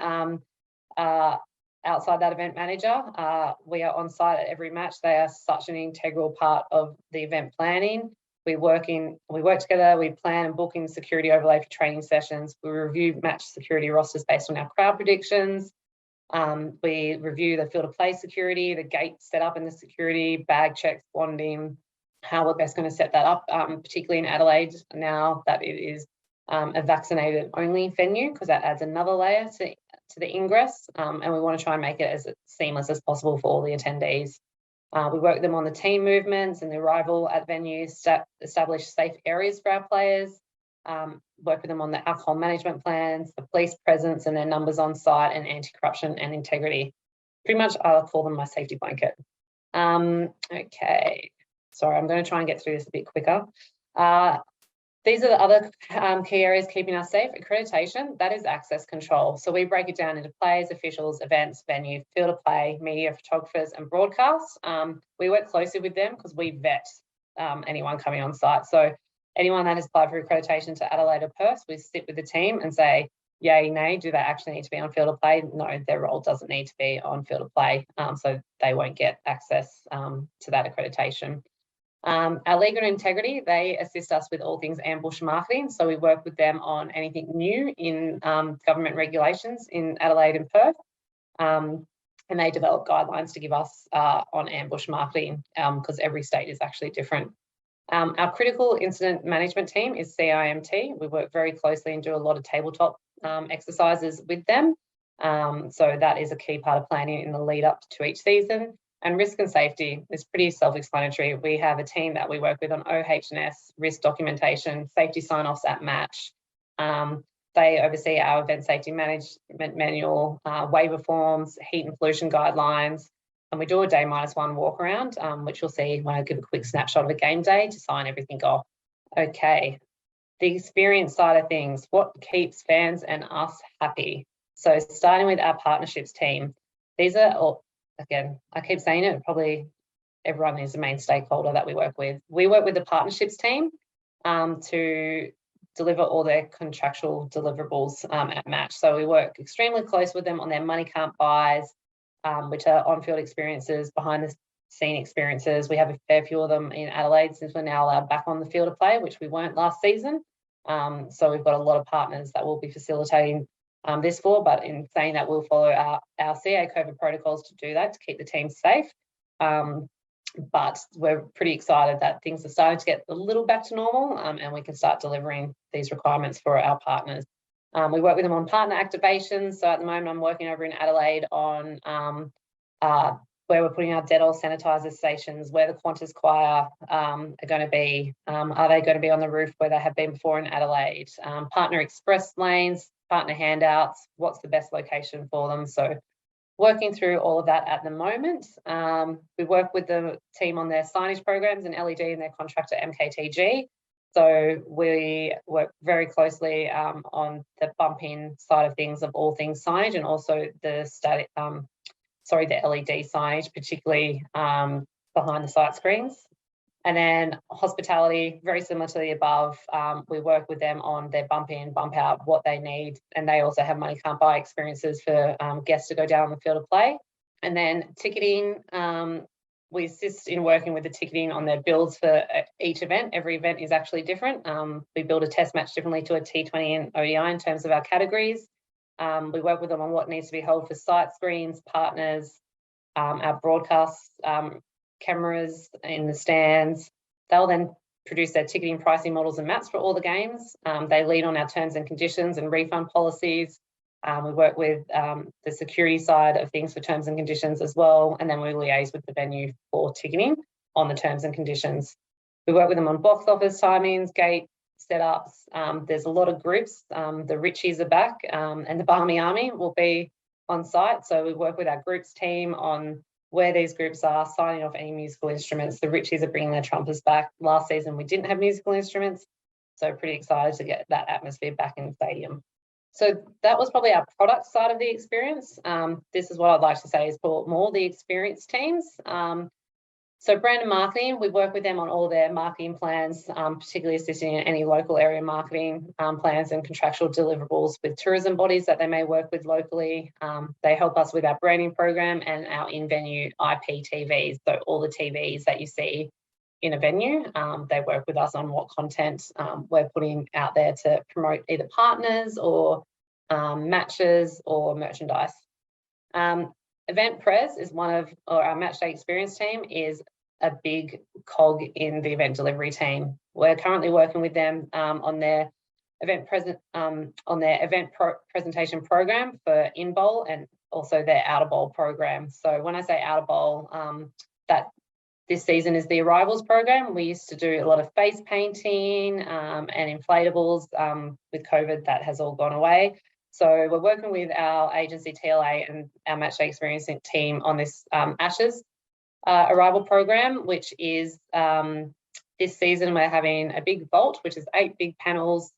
outside that event manager. We are on site at every match. They are such an integral part of the event planning. We work together, we plan and book in security overlay for training sessions. We review match security rosters based on our crowd predictions. We review the field of play security, the gate setup and the security, bag checks, bonding, how we're best going to set that up, particularly in Adelaide now that it is a vaccinated only venue, because that adds another layer to the ingress, and we want to try and make it as seamless as possible for all the attendees. We work with them on the team movements and the arrival at venues, establish safe areas for our players, work with them on the alcohol management plans, the police presence and their numbers on site, and anti-corruption and integrity. Pretty much I'll call them my safety blanket. Okay, sorry, I'm going to try and get through this a bit quicker. These are the other key areas keeping us safe. Accreditation, that is access control. So we break it down into players, officials, events, venue, field of play, media, photographers, and broadcasts. We work closely with them because we vet anyone coming on site. So anyone that has applied for accreditation to Adelaide or Perth, we sit with the team and say, yay, nay, do they actually need to be on field of play? No, their role doesn't need to be on field of play, so they won't get access to that accreditation. Our legal and integrity, they assist us with all things ambush marketing. So we work with them on anything new in government regulations in Adelaide and Perth. And they develop guidelines to give us on ambush marketing because every state is actually different. Our critical incident management team is CIMT. We work very closely and do a lot of tabletop exercises with them. So that is a key part of planning in the lead up to each season. And risk and safety is pretty self-explanatory. We have a team that we work with on OH&S, risk documentation, safety sign-offs at match. They oversee our event safety management manual, waiver forms, heat and pollution guidelines, and we do a day -1 walk around, which you'll see when I give a quick snapshot of a game day to sign everything off. Okay, the experience side of things, what keeps fans and us happy? So starting with our partnerships team, these are all, again, I keep saying it, probably everyone is the main stakeholder that we work with. We work with the partnerships team to deliver all their contractual deliverables at match. So we work extremely close with them on their money can't buys, which are on-field experiences, behind the scene experiences. We have a fair few of them in Adelaide since we're now allowed back on the field to play, which we weren't last season. So we've got a lot of partners that will be facilitating this for, but in saying that, we'll follow our CA COVID protocols to do that, to keep the team safe. But we're pretty excited that things are starting to get a little back to normal, and we can start delivering these requirements for our partners. We work with them on partner activations. So at the moment, I'm working over in Adelaide on where we're putting our Dettol sanitizer stations, where the Qantas choir are going to be. Are they going to be on the roof where they have been before in Adelaide? Partner express lanes, partner handouts, what's the best location for them? So working through all of that at the moment. We work with the team on their signage programs and LED and their contractor MKTG. So we work very closely on the bump-in side of things, of all things signage, and also the the LED signage, particularly behind the sight screens. And then hospitality, very similar to the above. We work with them on their bump in, bump out, what they need. And they also have money can't buy experiences for guests to go down on the field to play. And then ticketing, we assist in working with the ticketing on their builds for each event. Every event is actually different. We build a test match differently to a T20 and ODI in terms of our categories. We work with them on what needs to be held for sight screens, partners, our broadcast cameras in the stands. They'll then produce their ticketing pricing models and maps for all the games. They lead on our terms and conditions and refund policies. We work with the security side of things for terms and conditions as well. And then we liaise with the venue for ticketing on the terms and conditions. We work with them on box office timings, gate setups. There's a lot of groups. The Richies are back and the Barmy Army will be on site. So we work with our groups team on where these groups are, signing off any musical instruments. The Richies are bringing their trumpets back. Last season, we didn't have musical instruments. So pretty excited to get that atmosphere back in the stadium. So that was probably our product side of the experience. This is what I'd like to say is for more the experience teams. So brand and marketing, we work with them on all their marketing plans, particularly assisting in any local area marketing plans and contractual deliverables with tourism bodies that they may work with locally. They help us with our branding program and our in-venue IP TVs. So all the TVs that you see in a venue, they work with us on what content we're putting out there to promote either partners or matches or merchandise. Event Pres is or our match day experience team is a big cog in the event delivery team. We're currently working with them on their presentation program for in bowl and also their out of bowl program. So when I say out of bowl, that this season is the arrivals program. We used to do a lot of face painting and inflatables. With COVID, that has all gone away. So we're working with our agency TLA and our matchday experiencing team on this Ashes arrival program, which is this season we're having a big vault, which is 8 big panels,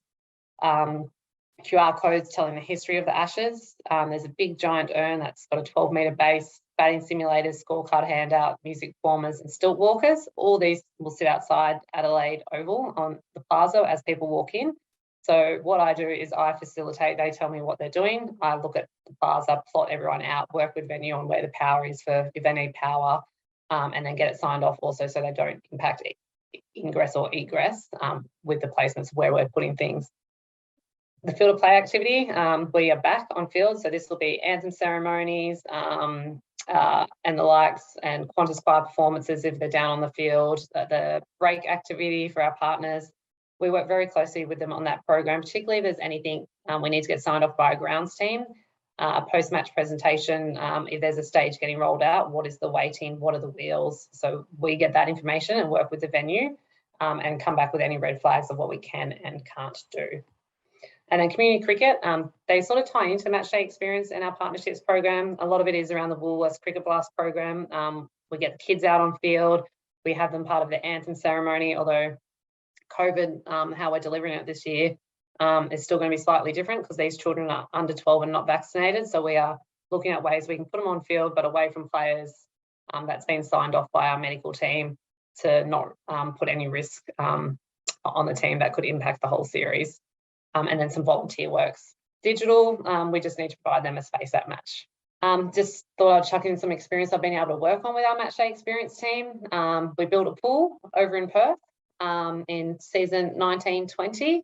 QR codes telling the history of the Ashes. There's a big giant urn that's got a 12-metre base, batting simulators, scorecard handout, music performers and stilt walkers. All these will sit outside Adelaide Oval on the plaza as people walk in. So what I do is I facilitate, they tell me what they're doing. I look at the plaza, plot everyone out, work with venue on where the power is for if they need power, and then get it signed off also so they don't impact ingress or egress with the placements where we're putting things. The field of play activity, we are back on field. So this will be anthem ceremonies and the likes, and Qantas choir performances if they're down on the field, the break activity for our partners. We work very closely with them on that program, particularly if there's anything we need to get signed off by a grounds team. Post-match presentation, if there's a stage getting rolled out, what is the weighting, what are the wheels? So we get that information and work with the venue and come back with any red flags of what we can and can't do. And then community cricket, they sort of tie into matchday experience in our partnerships program. A lot of it is around the Woolworths Cricket Blast program. We get the kids out on field. We have them part of the anthem ceremony, although COVID, how we're delivering it this year is still going to be slightly different because these children are under 12 and not vaccinated. So we are looking at ways we can put them on field, but away from players that's been signed off by our medical team to not put any risk on the team that could impact the whole series. And then some volunteer works. Digital, we just need to provide them a space at match. Just thought I'd chuck in some experience I've been able to work on with our matchday experience team. We built a pool over in Perth in season 19-20.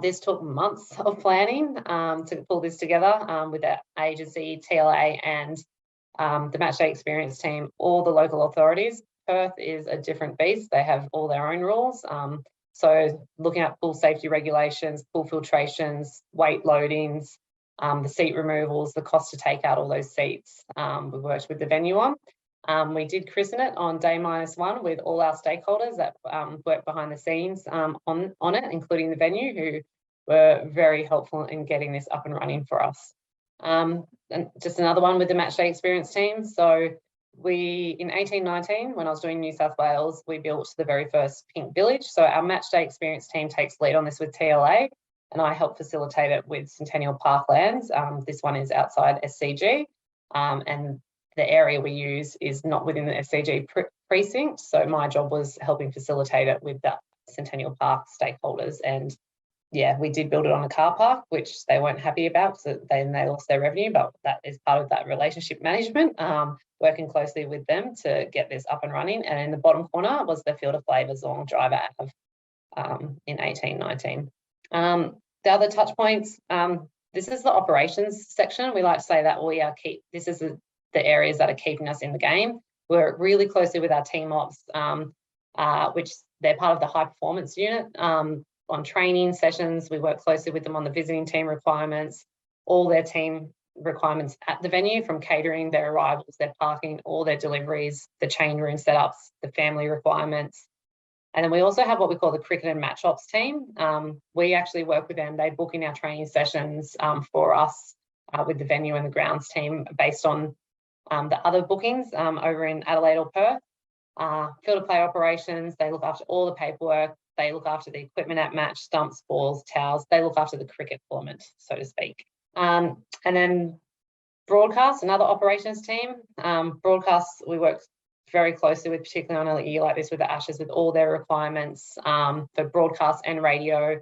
This took months of planning to pull this together with our agency, TLA, and the matchday experience team, all the local authorities. Perth is a different beast. They have all their own rules. So looking at pool safety regulations, pool filtrations, weight loadings, the seat removals, the cost to take out all those seats, we worked with the venue on. We did christen it on day -1 with all our stakeholders that worked behind the scenes on it, including the venue, who were very helpful in getting this up and running for us. And just another one with the matchday experience team. So we, in 1819, when I was doing New South Wales, we built the very first pink village. So our matchday experience team takes lead on this with TLA, and I help facilitate it with Centennial Parklands. This one is outside SCG, and the area we use is not within the SCG precinct. So my job was helping facilitate it with the Centennial Park stakeholders. And yeah, we did build it on a car park, which they weren't happy about because then they lost their revenue, but that is part of that relationship management, working closely with them to get this up and running. And in the bottom corner was the Field of Flavors along Driver Ave in 1819. The other touch points, this is the operations section. We like to say that this is the areas that are keeping us in the game. We work really closely with our team ops, which they're part of the high performance unit. On training sessions, we work closely with them on the visiting team requirements, all their team requirements at the venue, from catering, their arrivals, their parking, all their deliveries, the change room setups, the family requirements. And then we also have what we call the cricket and match ops team. We actually work with them. They book in our training sessions for us with the venue and the grounds team based on the other bookings over in Adelaide or Perth. Field of play operations, they look after all the paperwork. They look after the equipment at match, stumps, balls, towels. They look after the cricket element, so to speak. And then broadcast, another operations team. Broadcasts, we work very closely with, particularly on a year like this with the Ashes, with all their requirements for broadcast and radio.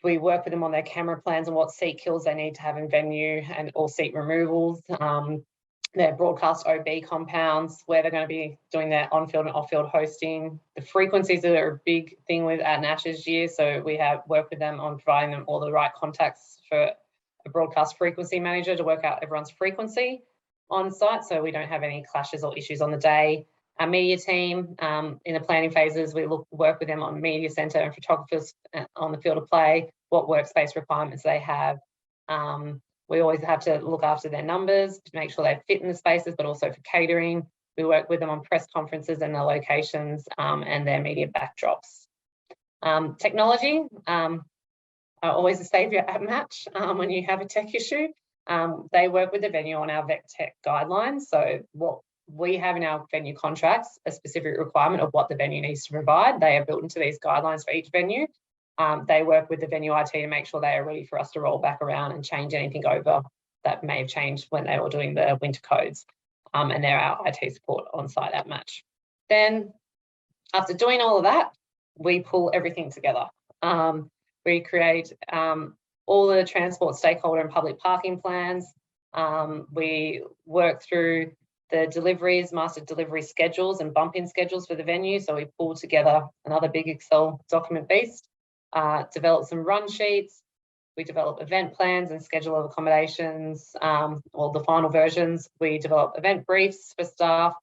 We work with them on their camera plans and what seat kills they need to have in venue and all seat removals. Their broadcast OB compounds, where they're going to be doing their on-field and off-field hosting. The frequencies are a big thing with at an Ashes year, so we have worked with them on providing them all the right contacts for a broadcast frequency manager to work out everyone's frequency on site, so we don't have any clashes or issues on the day. Our media team, in the planning phases, we work with them on media centre and photographers on the field of play, what workspace requirements they have. We always have to look after their numbers to make sure they fit in the spaces, but also for catering. We work with them on press conferences and their locations and their media backdrops. Technology, always a saviour at match when you have a tech issue. They work with the venue on our vet tech guidelines. So what we have in our venue contracts, a specific requirement of what the venue needs to provide. They are built into these guidelines for each venue. They work with the venue IT to make sure they are ready for us to roll back around and change anything over that may have changed when they were doing the winter codes. And they're our IT support on site at match. Then after doing all of that, we pull everything together. We create all the transport stakeholder and public parking plans. We work through the deliveries, master delivery schedules and bump-in schedules for the venue. So we pull together another big Excel document beast. Develop some run sheets. We develop event plans and schedule of accommodations, or the final versions. We develop event briefs for staff.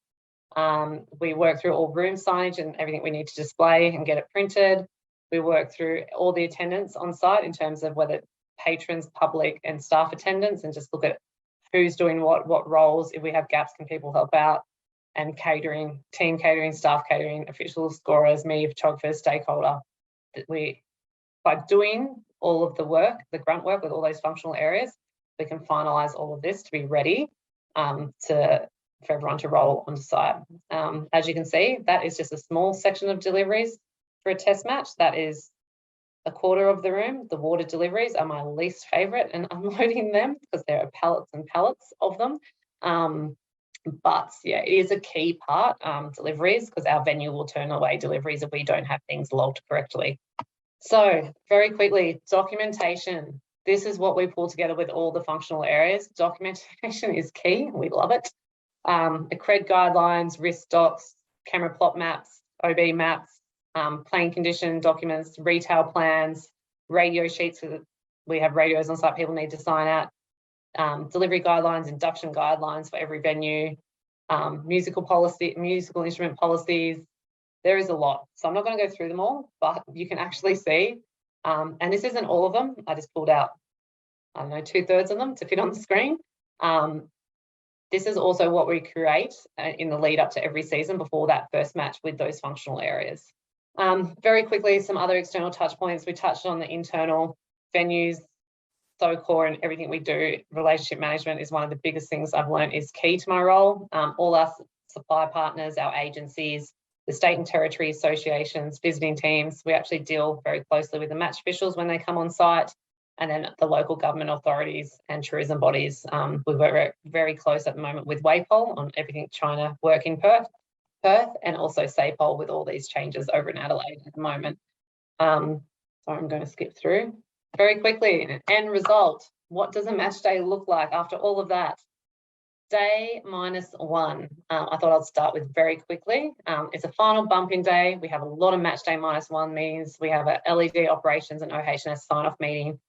We work through all room signage and everything we need to display and get it printed. We work through all the attendance on site in terms of whether patrons, public and staff attendance, and just look at who's doing what roles. If we have gaps, can people help out? And catering, team catering, staff catering, officials, scorers, media, photographers, stakeholder. By doing all of the work, the grunt work with all those functional areas, we can finalise all of this to be ready for everyone to roll onto site. As you can see, that is just a small section of deliveries for a test match. That is a quarter of the room. The water deliveries are my least favourite, and unloading them because there are pallets and pallets of them. But yeah, it is a key part, deliveries, because our venue will turn away deliveries if we don't have things logged correctly. So very quickly, documentation. This is what we pull together with all the functional areas. Documentation is key. We love it. The CRED guidelines, risk docs, camera plot maps, OB maps, playing condition documents, retail plans, radio sheets. We have radios on site people need to sign out. Delivery guidelines, induction guidelines for every venue, musical instrument policies. There is a lot. So I'm not going to go through them all, but you can actually see, and this isn't all of them. I just pulled out, I don't know, 2/3 of them to fit on the screen. This is also what we create in the lead up to every season before that first match with those functional areas. Very quickly, some other external touch points. We touched on the internal venues, so core in everything we do. Relationship management is one of the biggest things I've learned is key to my role. All our supply partners, our agencies, the state and territory associations, visiting teams, we actually deal very closely with the match officials when they come on site, and then the local government authorities and tourism bodies. We work very close at the moment with WAPOL on everything trying to work in Perth, and also SAPOL with all these changes over in Adelaide at the moment. So I'm going to skip through. Very quickly, an end result. What does a match day look like after all of that? Day -1. I thought I'd start with very quickly. It's a final bumping day. We have a lot of match day -1 meetings. We have a LED operations and OHS sign-off meeting,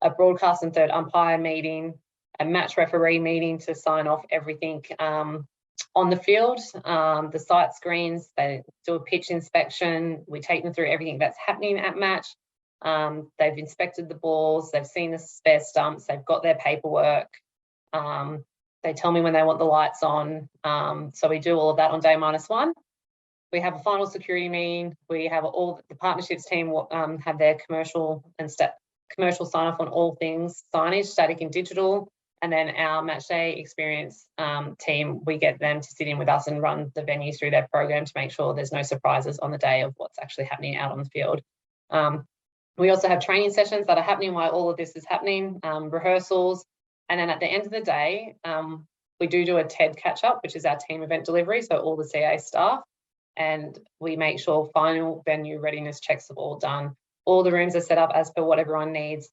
a broadcast and third umpire meeting, a match referee meeting to sign off everything on the field. The site screens, they do a pitch inspection. We take them through everything that's happening at match. They've inspected the balls, they've seen the spare stumps, they've got their paperwork. They tell me when they want the lights on. So we do all of that on day -1. We have a final security meeting. We have all the partnerships team have their commercial sign off on all things signage, static and digital. And then our match day experience team, we get them to sit in with us and run the venue through their program to make sure there's no surprises on the day of what's actually happening out on the field. We also have training sessions that are happening while all of this is happening, rehearsals. And then at the end of the day, we do a TED catch-up, which is our team event delivery, so all the CA staff, and we make sure final venue readiness checks have all done. All the rooms are set up as per what everyone needs.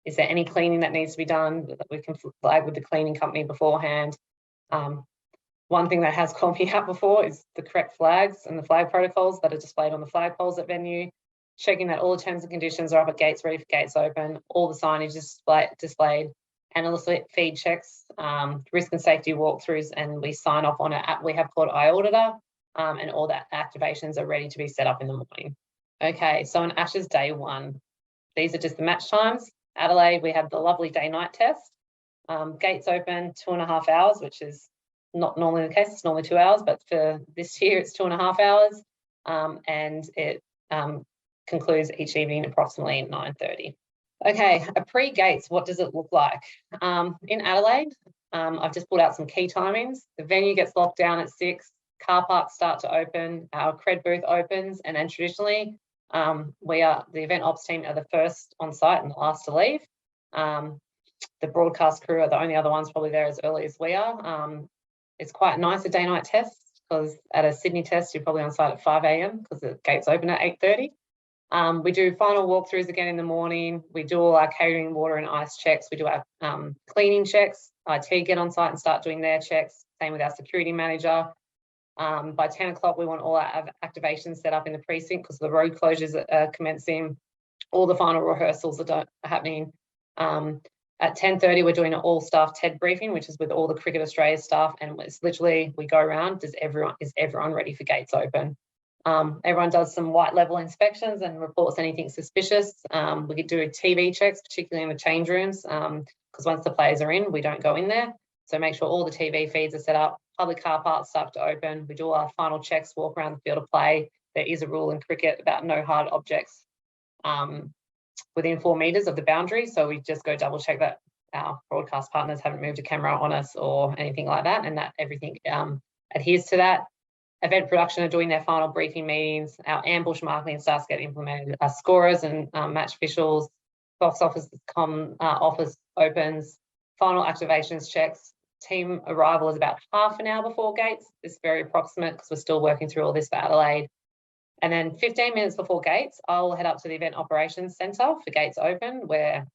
Is there any cleaning that needs to be done that we can flag with the cleaning company beforehand? One thing that has called me out before is the correct flags and the flag protocols that are displayed on the flag poles at venue, checking that all the terms and conditions are up at gates ready for gates open, all the signage is displayed, analyst feed checks, risk and safety walkthroughs, and we sign off on an app we have called iAuditor, and all that activations are ready to be set up in the morning. Okay, so on Ashes day 1, these are just the match times. Adelaide, we have the lovely day-night test. Gates open 2.5 hours, which is not normally the case. It's normally 2 hours, but for this year it's 2.5 hours, and it concludes each evening approximately at 9:30. Okay, a pre-gates, what does it look like? In Adelaide, I've just pulled out some key timings. The venue gets locked down at 6, car parks start to open, our CRED booth opens, and then traditionally, the event ops team are the first on site and the last to leave. The broadcast crew are the only other ones probably there as early as we are. It's quite nice, a day-night test, because at a Sydney test, you're probably on site at 5 a.m. because the gates open at 8:30. We do final walkthroughs again in the morning. We do all our catering, water and ice checks. We do our cleaning checks. IT get on site and start doing their checks. Same with our security manager. By 10 o'clock, we want all our activations set up in the precinct because the road closures are commencing. All the final rehearsals are happening. At 10:30, we're doing an all-staff TED briefing, which is with all the Cricket Australia staff, and it's literally, we go around, is everyone ready for gates open? Everyone does some white level inspections and reports anything suspicious. We could do TV checks, particularly in the change rooms, because once the players are in, we don't go in there. So make sure all the TV feeds are set up, public car parks start to open. We do all our final checks, walk around the field of play. There is a rule in cricket about no hard objects within 4 meters of the boundary. So we just go double check that our broadcast partners haven't moved a camera on us or anything like that, and that everything adheres to that. Event production are doing their final briefing meetings. Our ambush marketing starts to get implemented. Our scorers and match officials, box office office opens, final activations checks. team arrival is about half an hour before gates. It's very approximate because we're still working through all this for Adelaide. And then 15 minutes before gates, I'll head up to the event operations centre for gates open, where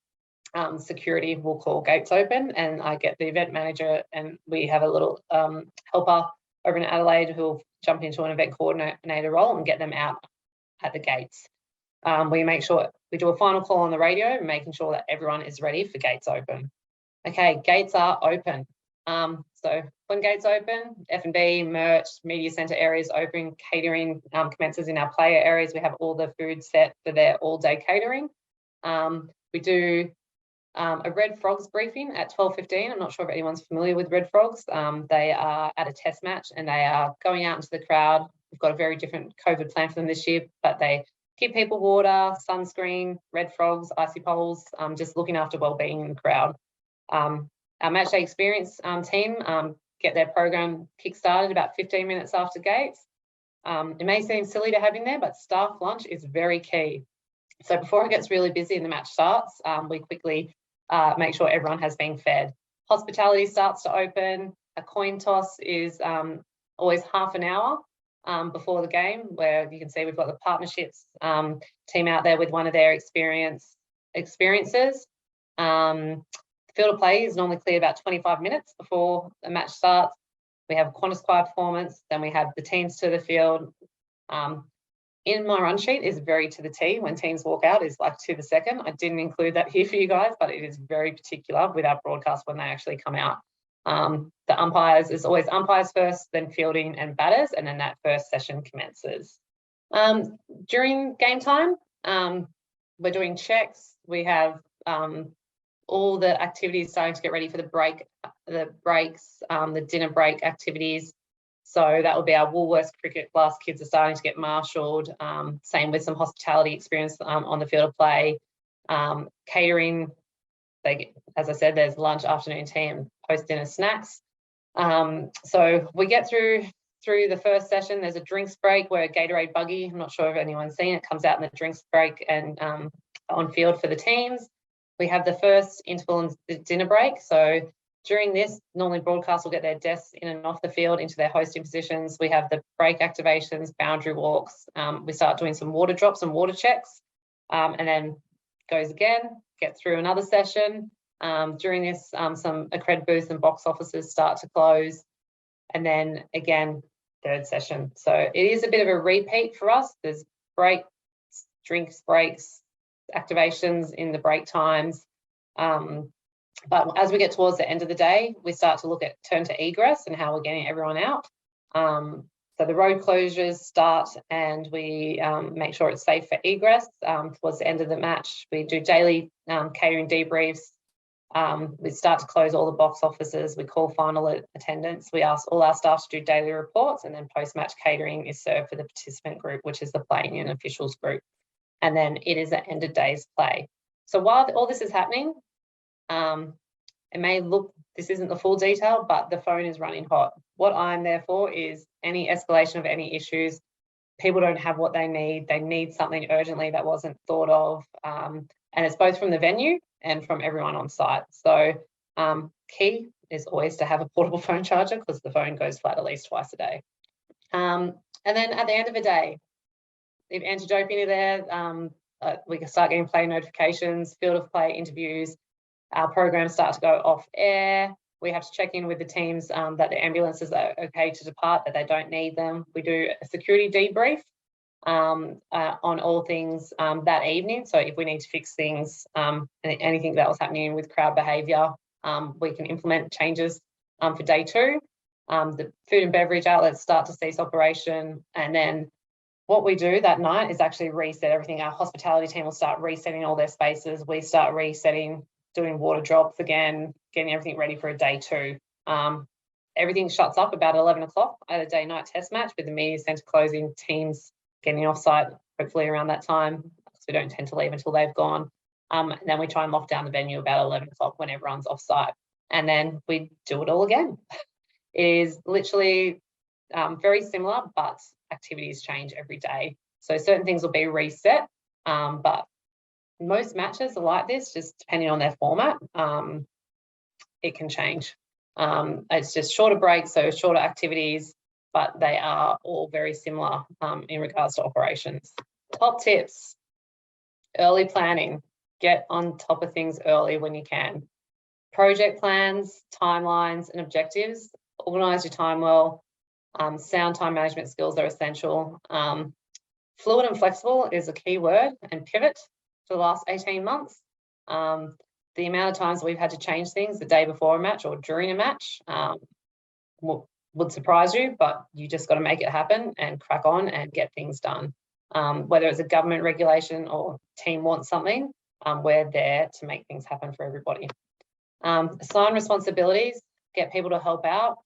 security will call gates open, and I get the event manager, and we have a little helper over in Adelaide who will jump into an event coordinator role and get them out at the gates. We make sure we do a final call on the radio, making sure that everyone is ready for gates open. Okay, gates are open. So when gates open, F&B, merch, media centre areas open, catering commences in our player areas. We have all the food set for their all-day catering. We do a Red Frogs briefing at 12:15. I'm not sure if anyone's familiar with Red Frogs. They are at a test match and they are going out into the crowd. We've got a very different COVID plan for them this year, but they give people water, sunscreen, Red Frogs, icy poles, just looking after wellbeing in the crowd. Our matchday experience team get their program kick-started about 15 minutes after gates. It may seem silly to have in there, but staff lunch is very key. So before it gets really busy and the match starts, we quickly make sure everyone has been fed. Hospitality starts to open. A coin toss is always half an hour before the game, where you can see we've got the partnerships team out there with one of their experiences. Field of play is normally cleared about 25 minutes before the match starts. We have a Qantas choir performance, then we have the teams to the field. In my run sheet is very to the T. When teams walk out is like to the second. I didn't include that here for you guys, but it is very particular with our broadcast when they actually come out. The umpires is always umpires first, then fielding and batters, and then that first session commences. During game time, we're doing checks. We have all the activities starting to get ready for the breaks, the dinner break activities. So that will be our Woolworths cricket class kids are starting to get marshalled. Same with some hospitality experience on the field of play. Catering, as I said, there's lunch, afternoon tea, and post-dinner snacks. So we get through the first session. There's a drinks break where a Gatorade buggy, I'm not sure if anyone's seen it, comes out in the drinks break and on field for the teams. We have the first interval and the dinner break. So during this, normally broadcast will get their desks in and off the field into their hosting positions. We have the break activations, boundary walks. We start doing some water drops and water checks, and then goes again, get through another session. During this, some accred booths and box offices start to close, and then again, third session. So it is a bit of a repeat for us. There's breaks, drinks breaks, activations in the break times. But as we get towards the end of the day, we start to turn to egress and how we're getting everyone out. So the road closures start and we make sure it's safe for egress. Towards the end of the match, we do daily catering debriefs. We start to close all the box offices. We call final attendance. We ask all our staff to do daily reports, and then post-match catering is served for the participant group, which is the playing and officials group. And then it is an end of days play. So while all this is happening, it may look, this isn't the full detail, but the phone is running hot. What I'm there for is any escalation of any issues. People don't have what they need something urgently that wasn't thought of. And it's both from the venue and from everyone on site. So key is always to have a portable phone charger because the phone goes flat at least twice a day. And then at the end of the day, if anti-doping are there, we can start getting play notifications, field of play interviews. Our programs start to go off air. We have to check in with the teams that the ambulances are okay to depart, that they don't need them. We do a security debrief on all things that evening. So if we need to fix things, anything that was happening with crowd behaviour, we can implement changes for day 2. The food and beverage outlets start to cease operation, and then what we do that night is actually reset everything. Our hospitality team will start resetting all their spaces. We start resetting, doing water drops again, getting everything ready for a day 2. Everything shuts up about 11 o'clock at a day-night test match with the media centre closing, teams getting off-site hopefully around that time because we don't tend to leave until they've gone. And then we try and lock down the venue about 11 o'clock when everyone's off-site. And then we do it all again. It is literally very similar, but activities change every day. So certain things will be reset, but most matches are like this, just depending on their format. It can change. It's just shorter breaks, so shorter activities, but they are all very similar in regards to operations. Top tips: early planning. Get on top of things early when you can. Project plans, timelines, and objectives. Organise your time well. Sound time management skills are essential. Fluid and flexible is a key word, and pivot for the last 18 months. The amount of times we've had to change things the day before a match or during a match would surprise you, but you just got to make it happen and crack on and get things done. Whether it's a government regulation or team wants something, we're there to make things happen for everybody. Assign responsibilities, get people to help out,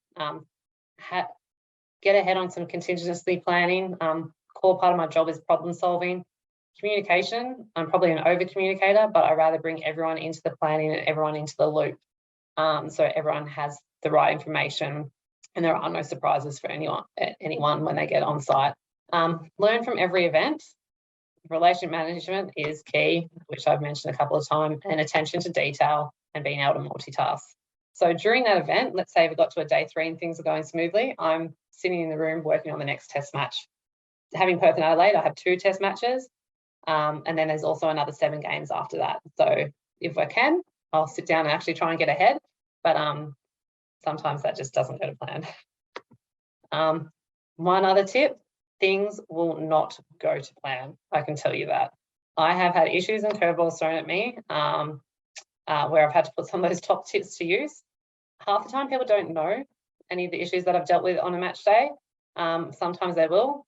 get ahead on some contingency planning. Core part of my job is problem solving. Communication, I'm probably an over communicator, but I rather bring everyone into the planning and everyone into the loop, so everyone has the right information and there are no surprises for anyone when they get on site. Learn from every event. Relationship management is key, which I've mentioned a couple of times, and attention to detail and being able to multitask. So during that event, let's say we got to a day 3 and things are going smoothly, I'm sitting in the room working on the next test match. Having Perth and Adelaide, I have 2 test matches, and then there's also another 7 games after that. So if I can, I'll sit down and actually try and get ahead, but sometimes that just doesn't go to plan. One other tip: things will not go to plan. I can tell you that. I have had issues and curveballs thrown at me where I've had to put some of those top tips to use. Half the time people don't know any of the issues that I've dealt with on a match day. Sometimes they will.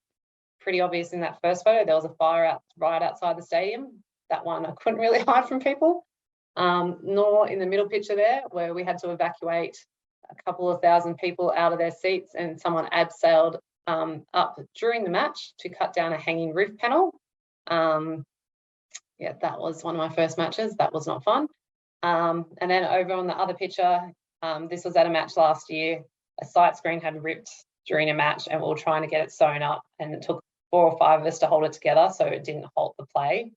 Pretty obvious in that first photo, there was a fire right outside the stadium. That one I couldn't really hide from people. Nor in the middle picture there, where we had to evacuate a couple of thousand people out of their seats and someone abseiled up during the match to cut down a hanging roof panel. Yeah, that was one of my first matches. That was not fun. And then over on the other picture, this was at a match last year. A sight screen had ripped during a match and we were trying to get it sewn up, and it took 4 or 5 of us to hold it together so it didn't halt the play.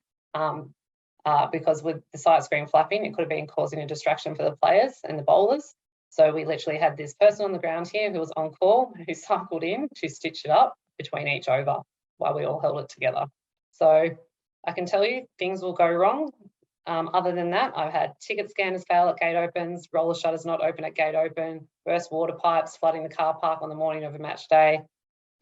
Because with the sight screen flapping, it could have been causing a distraction for the players and the bowlers. So we literally had this person on the ground here who was on call, who cycled in to stitch it up between each over while we all held it together. So I can tell you things will go wrong. Other than that, I've had ticket scanners fail at gate opens, roller shutters not open at gate open, burst water pipes flooding the car park on the morning of a match day,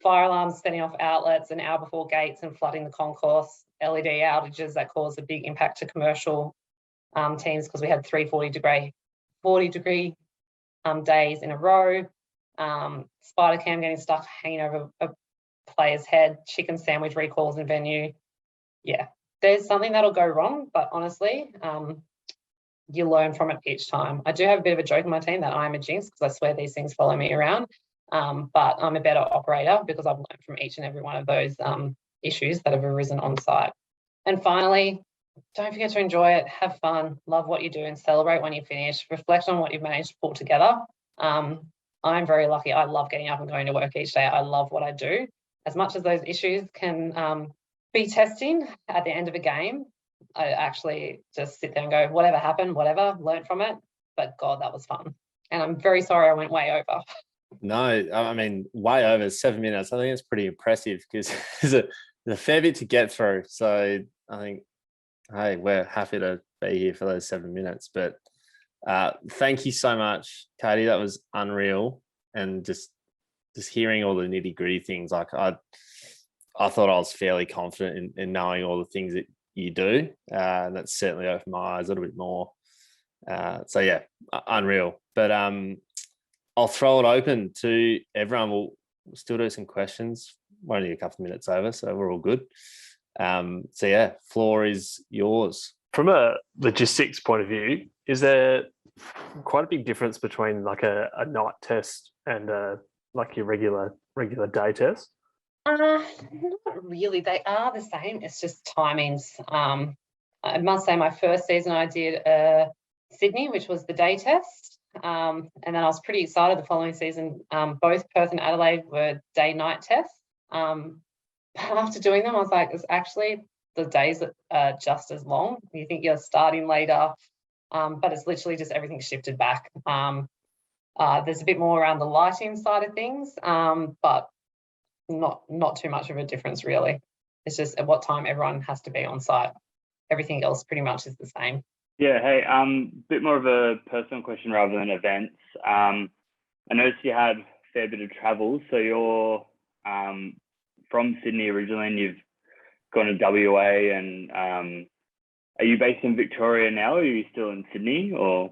fire alarms setting off outlets an hour before gates and flooding the concourse, LED outages that caused a big impact to commercial teams because we had 40 degree days in a row, spider cam getting stuck hanging over a player's head, chicken sandwich recalls in venue. Yeah, there's something that'll go wrong, but honestly, you learn from it each time. I do have a bit of a joke in my team that I'm a jinx because I swear these things follow me around, but I'm a better operator because I've learned from each and every one of those issues that have arisen on site. And finally, don't forget to enjoy it, have fun, love what you do and celebrate when you finish. Reflect on what you've managed to pull together. I'm very lucky. I love getting up and going to work each day. I love what I do. As much as those issues can be testing at the end of a game, I actually just sit there and go, whatever happened, whatever, learn from it. But God, that was fun. And I'm very sorry I went way over. No, I mean, way over 7 minutes. I think it's pretty impressive because there's a fair bit to get through. So I think, hey, we're happy to be here for those 7 minutes. But thank you so much, Katie. That was unreal. And just hearing all the nitty gritty things, like I thought I was fairly confident in knowing all the things that you do. And that's certainly opened my eyes a little bit more. So yeah, unreal. But I'll throw it open to everyone. We'll still do some questions. We're only a couple of minutes over, so we're all good. So yeah, floor is yours. From a logistics point of view, is there quite a big difference between like a night test and like your regular day test? Not really. They are the same. It's just timings. I must say my first season I did Sydney, which was the day test. And then I was pretty excited the following season. Both Perth and Adelaide were day-night tests. After doing them, I was like, it's actually the days that are just as long. You think you're starting later, but it's literally just everything shifted back. There's a bit more around the lighting side of things, but not too much of a difference really. It's just at what time everyone has to be on site. Everything else pretty much is the same. Yeah, hey, bit more of a personal question rather than events. I noticed you had a fair bit of travel, so you're from Sydney originally and you've gone to WA, and are you based in Victoria now, or are you still in Sydney, or?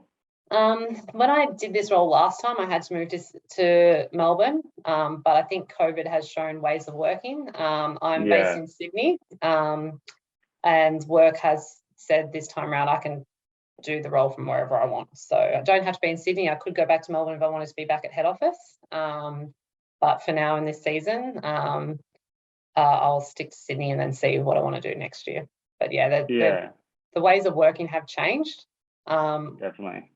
When I did this role last time, I had to move to Melbourne, but I think COVID has shown ways of working. I'm based in Sydney, and work has said this time around I can do the role from wherever I want. So I don't have to be in Sydney. I could go back to Melbourne if I wanted to be back at head office. But for now in this season, I'll stick to Sydney and then see what I want to do next year. But the ways of working have changed. Definitely.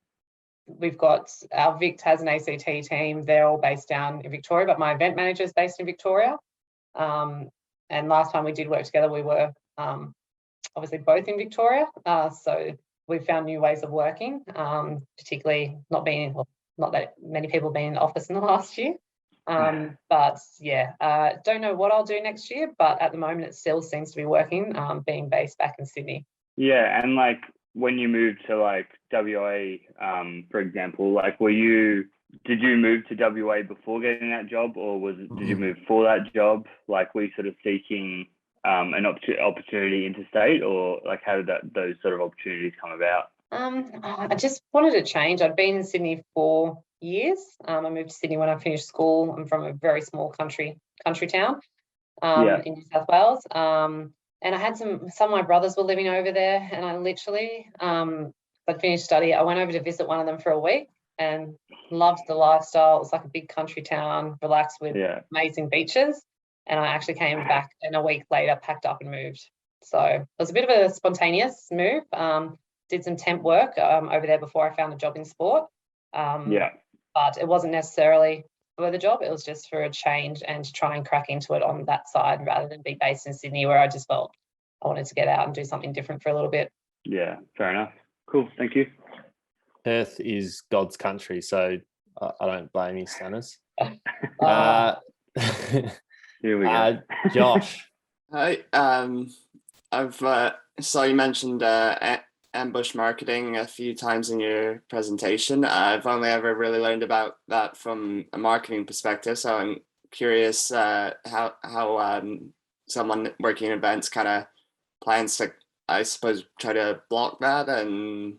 We've got our Vict has an ACT team. They're all based down in Victoria, but my event manager is based in Victoria. And last time we did work together, we were obviously both in Victoria. So we found new ways of working, particularly not that many people being in the office in the last year. But don't know what I'll do next year, but at the moment it still seems to be working, being based back in Sydney. Yeah, and like when you moved to like WA, for example, like did you move to WA before getting that job, or did you move for that job? Like, were you sort of seeking an opportunity interstate, or like how did those sort of opportunities come about? I just wanted to change. I'd been in Sydney for years. I moved to Sydney when I finished school. I'm from a very small country town in New South Wales. And I had some of my brothers were living over there, and I literally, I'd finished study. I went over to visit one of them for a week and loved the lifestyle. It was like a big country town, relaxed with amazing beaches. And I actually came back, and a week later packed up and moved. So it was a bit of a spontaneous move. Did some temp work over there before I found a job in sport. But it wasn't necessarily for the job. It was just for a change and to try and crack into it on that side rather than be based in Sydney, where I just felt I wanted to get out and do something different for a little bit. Yeah, fair enough. Cool, thank you. Perth is God's country, so I don't blame you, Stannis. Here we go. Josh. Hi. So you mentioned ambush marketing a few times in your presentation. I've only ever really learned about that from a marketing perspective, so I'm curious how someone working in events kind of plans to, I suppose, try to block that and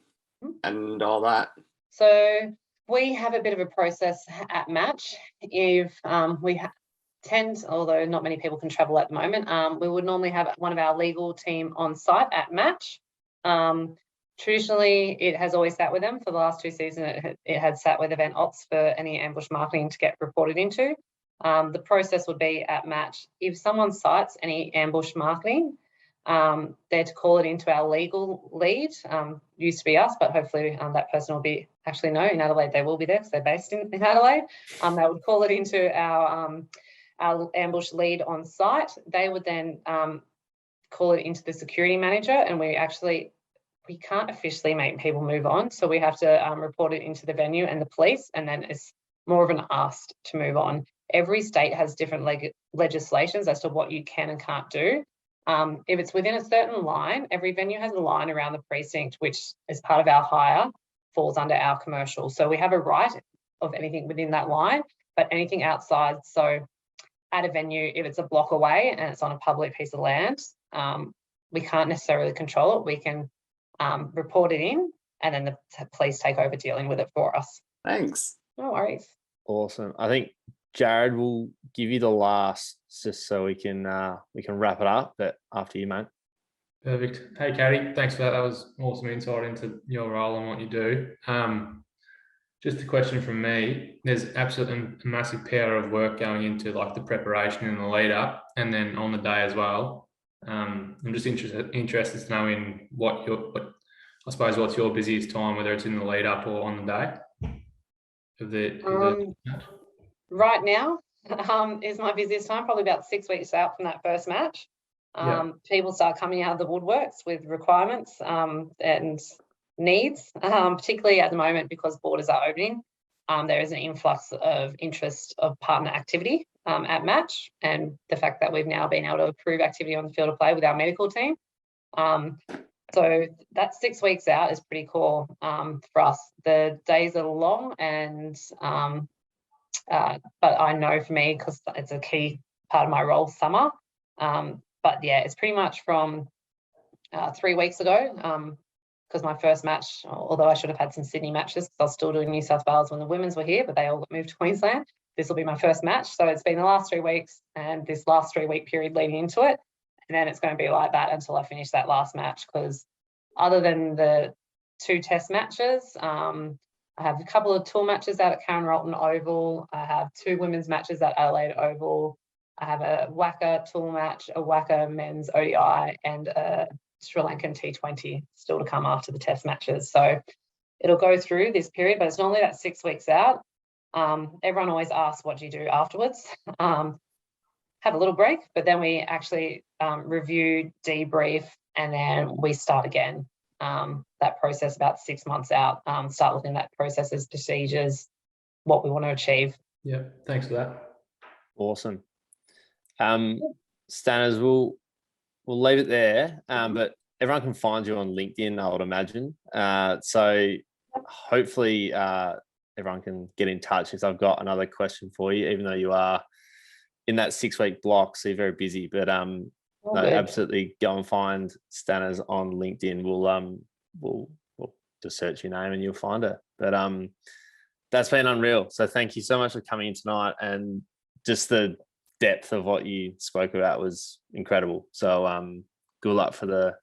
all that. So we have a bit of a process at match. If we tend, although not many people can travel at the moment, we would normally have one of our legal team on site at match. Traditionally, it has always sat with them. For the last 2 seasons, it had sat with event ops for any ambush marketing to get reported into. The process would be at match. If someone cites any ambush marketing, they're to call it into our legal lead. Used to be us, but hopefully that person will be, actually no, in Adelaide they will be there because they're based in Adelaide. They would call it into our ambush lead on site. They would then call it into the security manager, and we can't officially make people move on, so we have to report it into the venue and the police, and then it's more of an ask to move on. Every state has different legislations as to what you can and can't do. If it's within a certain line, every venue has a line around the precinct, which is part of our hire, falls under our commercial. So we have a right of anything within that line, but anything outside, so at a venue, if it's a block away and it's on a public piece of land, we can't necessarily control it. We can report it in, and then the police take over dealing with it for us. Thanks. No worries. Awesome. I think Jared will give you the last, just so we can wrap it up. But after you, mate. Perfect. Hey, Katie, thanks for that. That was awesome insight into your role and what you do. Just a question from me. There's absolutely a massive power of work going into like the preparation and the lead up, and then on the day as well. I'm just interested to know in what's your busiest time, whether it's in the lead up or on the day of match? Right now is my busiest time, probably about 6 weeks out from that first match. People start coming out of the woodworks with requirements and needs, particularly at the moment because borders are opening. there is an influx of interest of partner activity at match, and the fact that we've now been able to approve activity on the field of play with our medical team. So that 6 weeks out is pretty cool for us. The days are long, and but I know for me, because it's a key part of my role, summer. But yeah, it's pretty much from 3 weeks ago, because my first match, although I should have had some Sydney matches, because I was still doing New South Wales when the women's were here, but they all got moved to Queensland. This will be my first match. So it's been the last 3 weeks and this last 3 week period leading into it. And then it's going to be like that until I finish that last match, because other than the 2 test matches, I have a couple of tour matches out at Karen Rolton Oval. I have 2 women's matches at Adelaide Oval. I have a WACA tour match, a WACA men's ODI, and a Sri Lankan T20 still to come after the test matches. So it'll go through this period, but it's normally that 6 weeks out. Everyone always asks, what do you do afterwards? Have a little break, but then we actually review, debrief, and then we start again. That process about 6 months out, start looking at processes, procedures, what we want to achieve. Yeah, thanks for that. Awesome. Stanners, we'll leave it there, but everyone can find you on LinkedIn, I would imagine. So hopefully everyone can get in touch, because I've got another question for you, even though you are in that 6 week block, so you're very busy. But absolutely go and find Stanners on LinkedIn. We'll just search your name and you'll find her. But that's been unreal. So thank you so much for coming in tonight, and just the depth of what you spoke about was incredible. So good luck for the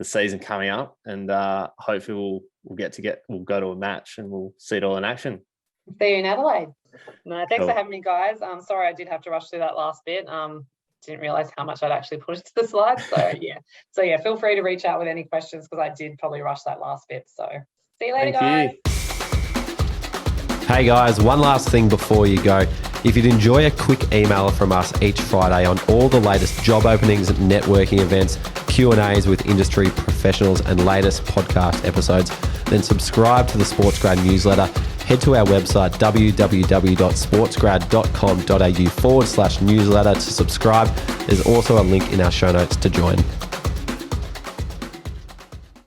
season coming up, and hopefully we'll go to a match and we'll see it all in action. See you in Adelaide. No, thanks for having me, guys. Sorry I did have to rush through that last bit. Didn't realise how much I'd actually put into the slides. So yeah, feel free to reach out with any questions, because I did probably rush that last bit. So see you later, guys. Hey guys, one last thing before you go. If you'd enjoy a quick email from us each Friday on all the latest job openings, networking events, Q&As with industry professionals, and latest podcast episodes, then subscribe to the SportsGrad newsletter. Head to our website, www.sportsgrad.com.au/newsletter to subscribe. There's also a link in our show notes to join.